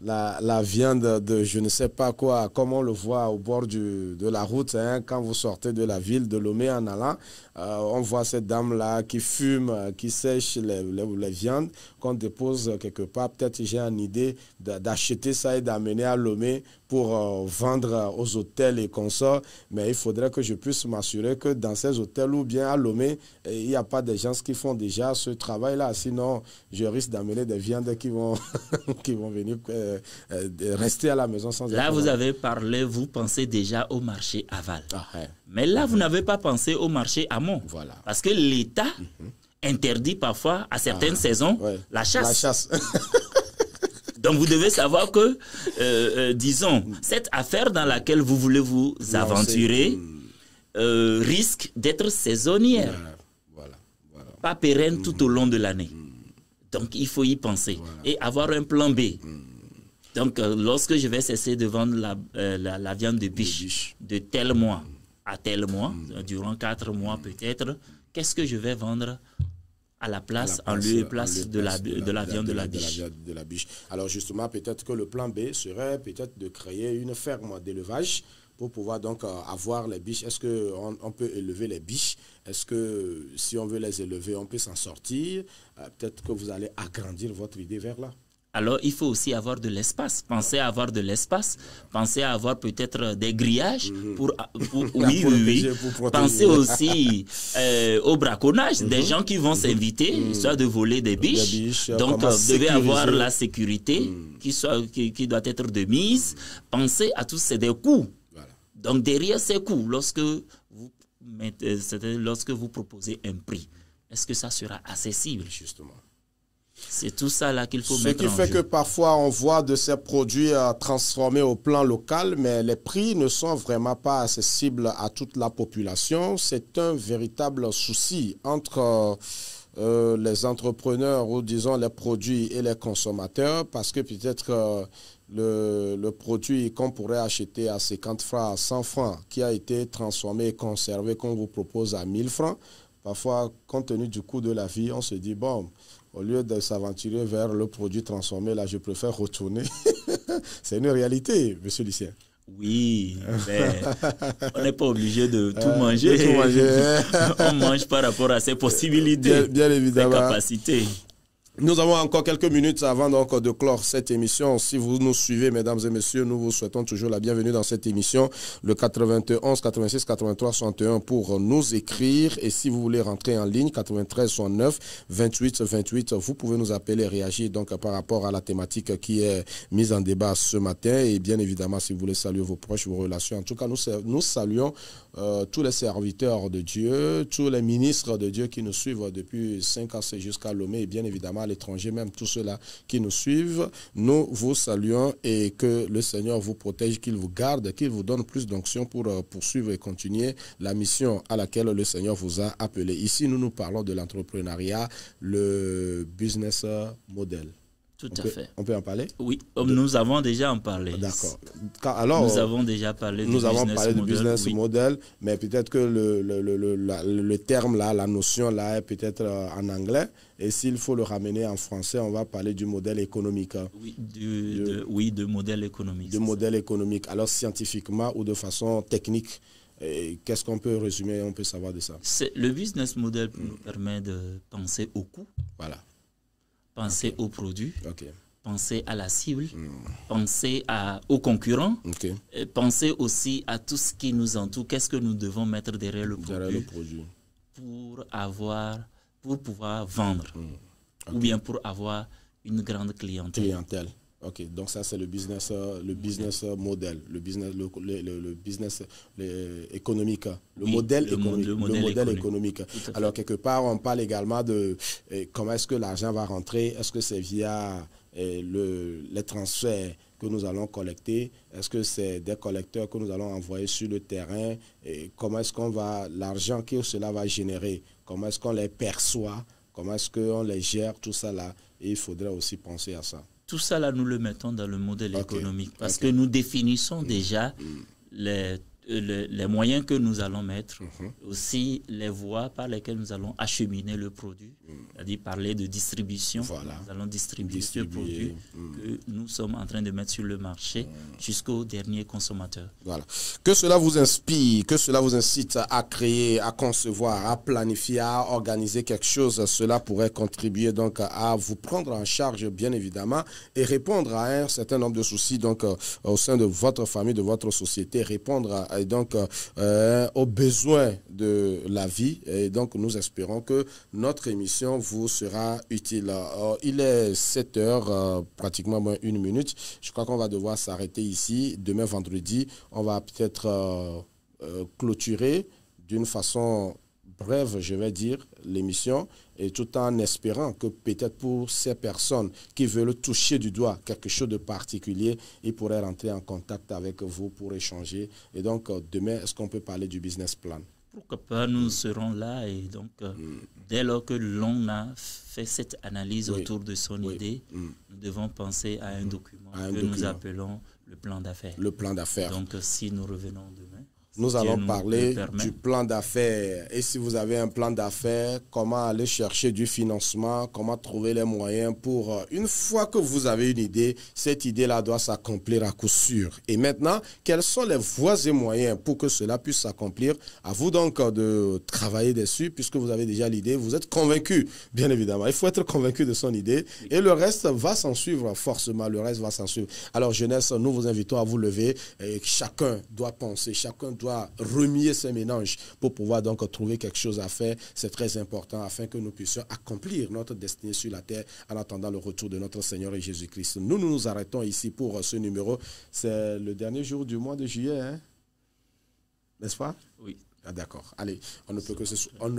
La viande de je ne sais pas quoi, comme on le voit au bord de la route, hein, quand vous sortez de la ville de Lomé en allant, on voit cette dame-là qui fume, qui sèche les viandes qu'on dépose quelque part. Peut-être j'ai une idée d'acheter ça et d'amener à Lomé pour vendre aux hôtels et consorts, mais il faudrait que je puisse m'assurer que dans ces hôtels ou bien à Lomé, il n'y a pas des gens qui font déjà ce travail-là. Sinon, je risque d'amener des viandes qui vont, qui vont venir rester à la maison sans... Là, vous avez parlé, vous pensez déjà au marché aval. Mais là, vous n'avez pas pensé au marché amont. Parce que l'État interdit parfois à certaines saisons la chasse. Donc, vous devez savoir que, disons, cette affaire dans laquelle vous voulez vous aventurer risque d'être saisonnière. Pas pérenne tout au long de l'année. Donc, il faut y penser et avoir un plan B. Donc, lorsque je vais cesser de vendre la viande de biche de tel mois à tel mois, durant 4 mois peut-être, qu'est-ce que je vais vendre à la place, en lieu et place de la viande de la biche. Alors justement, peut-être que le plan B serait peut-être de créer une ferme d'élevage pour pouvoir donc avoir les biches. Est-ce qu'on peut élever les biches? Est-ce que si on veut les élever, on peut s'en sortir? Peut-être que vous allez agrandir votre idée vers là. alors il faut aussi avoir de l'espace. Pensez à avoir de l'espace, pensez à avoir peut-être des grillages pour oui. Pensez aussi au braconnage, des gens qui vont s'inviter, histoire de voler des biches. Donc vous devez avoir la sécurité qui doit être de mise. Pensez à tous ces coûts. Voilà. Donc derrière ces coûts, lorsque vous proposez un prix, est-ce que ça sera accessible? Justement. C'est tout ça là qu'il faut mettre en jeu. Ce qui fait que parfois on voit de ces produits transformés au plan local, mais les prix ne sont vraiment pas accessibles à toute la population. C'est un véritable souci entre les entrepreneurs ou disons les produits et les consommateurs, parce que peut-être le produit qu'on pourrait acheter à 50 francs, à 100 francs, qui a été transformé et conservé, qu'on vous propose à 1000 francs, parfois, compte tenu du coût de la vie, on se dit, bon, au lieu de s'aventurer vers le produit transformé, là, je préfère retourner. C'est une réalité, monsieur Lucien. Oui, mais on n'est pas obligé de tout manger. On mange par rapport à ses possibilités, bien évidemment. ses capacités. Nous avons encore quelques minutes avant donc de clore cette émission. Si vous nous suivez, mesdames et messieurs, nous vous souhaitons toujours la bienvenue dans cette émission. Le 91 86 83 61 pour nous écrire. Et si vous voulez rentrer en ligne, 93 69 28 28, vous pouvez nous appeler et réagir donc par rapport à la thématique qui est mise en débat ce matin. Et bien évidemment, si vous voulez saluer vos proches, vos relations. En tout cas, nous saluons tous les serviteurs de Dieu, tous les ministres de Dieu qui nous suivent depuis 5 ans jusqu'à Lomé et bien évidemment à l'étranger, même tous ceux-là qui nous suivent. Nous vous saluons et que le Seigneur vous protège, qu'il vous garde, qu'il vous donne plus d'onction pour poursuivre et continuer la mission à laquelle le Seigneur vous a appelé. Ici, nous parlons de l'entrepreneuriat, le business model. Tout à fait. On peut en parler? Oui, nous avons déjà en parlé. D'accord. Alors, nous avons déjà parlé de business model, mais peut-être que le terme là, la notion là est peut-être en anglais. Et s'il faut le ramener en français, on va parler du modèle économique. Oui, de modèle économique. De modèle économique. Alors scientifiquement ou de façon technique, qu'est-ce qu'on peut résumer, on peut savoir de ça? Le business model nous permet de penser au coût. Voilà. Penser au produit, penser à la cible, penser aux concurrents, penser aussi à tout ce qui nous entoure. Qu'est-ce que nous devons mettre derrière le produit pour pouvoir vendre ou bien pour avoir une grande clientèle. Ok, donc ça c'est le business model, le business économique, le modèle économique. Alors quelque part on parle également de comment est-ce que l'argent va rentrer, est-ce que c'est via les transferts que nous allons collecter, est-ce que c'est des collecteurs que nous allons envoyer sur le terrain, et comment est-ce qu'on va, l'argent que cela va générer, comment est-ce qu'on les perçoit, comment est-ce qu'on les gère, tout ça là, et il faudrait aussi penser à ça. Tout ça, là, nous le mettons dans le modèle économique parce que nous définissons déjà les moyens que nous allons mettre, aussi les voies par lesquelles nous allons acheminer le produit, c'est-à-dire parler de distribution. Voilà. Nous allons distribuer ce produit que nous sommes en train de mettre sur le marché jusqu'au dernier consommateur. Voilà. Que cela vous inspire, que cela vous incite à créer, à concevoir, à planifier, à organiser quelque chose, cela pourrait contribuer donc à vous prendre en charge, bien évidemment, et répondre à un certain nombre de soucis donc au sein de votre famille, de votre société, répondre et donc aux besoins de la vie. Et donc nous espérons que notre émission vous sera utile. Il est 7 heures, pratiquement moins 1 minute. Je crois qu'on va devoir s'arrêter ici. Demain vendredi, on va peut-être clôturer d'une façon brève, je vais dire, l'émission, et tout en espérant que peut-être pour ces personnes qui veulent toucher du doigt quelque chose de particulier, ils pourraient rentrer en contact avec vous pour échanger. Et donc, demain, est-ce qu'on peut parler du business plan? Pourquoi pas, nous serons là et donc, dès lors que l'on a fait cette analyse autour de son idée, nous devons penser à un document que nous appelons le plan d'affaires. Le plan d'affaires. Donc, si nous revenons demain, Nous allons parler du plan d'affaires. Et si vous avez un plan d'affaires, comment aller chercher du financement, comment trouver les moyens pour, une fois que vous avez une idée, cette idée-là doit s'accomplir à coup sûr. Et maintenant, quelles sont les voies et moyens pour que cela puisse s'accomplir? À vous donc de travailler dessus, puisque vous avez déjà l'idée, vous êtes convaincu, bien évidemment. Il faut être convaincu de son idée et le reste va s'en suivre forcément, le reste va s'en suivre. Alors jeunesse, nous vous invitons à vous lever et chacun doit penser, chacun doit remuer ses méninges pour pouvoir donc trouver quelque chose à faire. C'est très important afin que nous puissions accomplir notre destinée sur la terre en attendant le retour de notre Seigneur et Jésus-Christ. Nous nous arrêtons ici pour ce numéro. C'est le dernier jour du mois de juillet, hein? N'est-ce pas? Oui. Ah, d'accord. Allez, on ne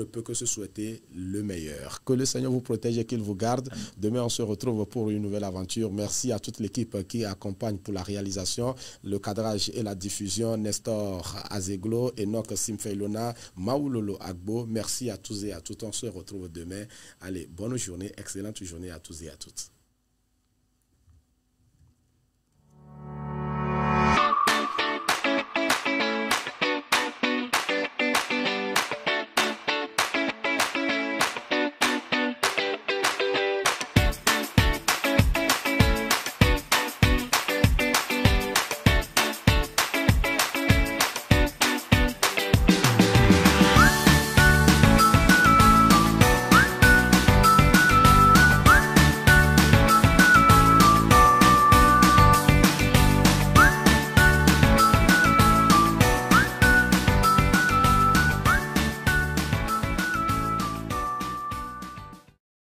peut que se souhaiter le meilleur. Que le Seigneur vous protège et qu'il vous garde. Demain, on se retrouve pour une nouvelle aventure. Merci à toute l'équipe qui accompagne pour la réalisation, le cadrage et la diffusion. Nestor Azeglo, Enoch Simfeilona, Maoulolo Agbo. Merci à tous et à toutes. On se retrouve demain. Allez, bonne journée, excellente journée à tous et à toutes.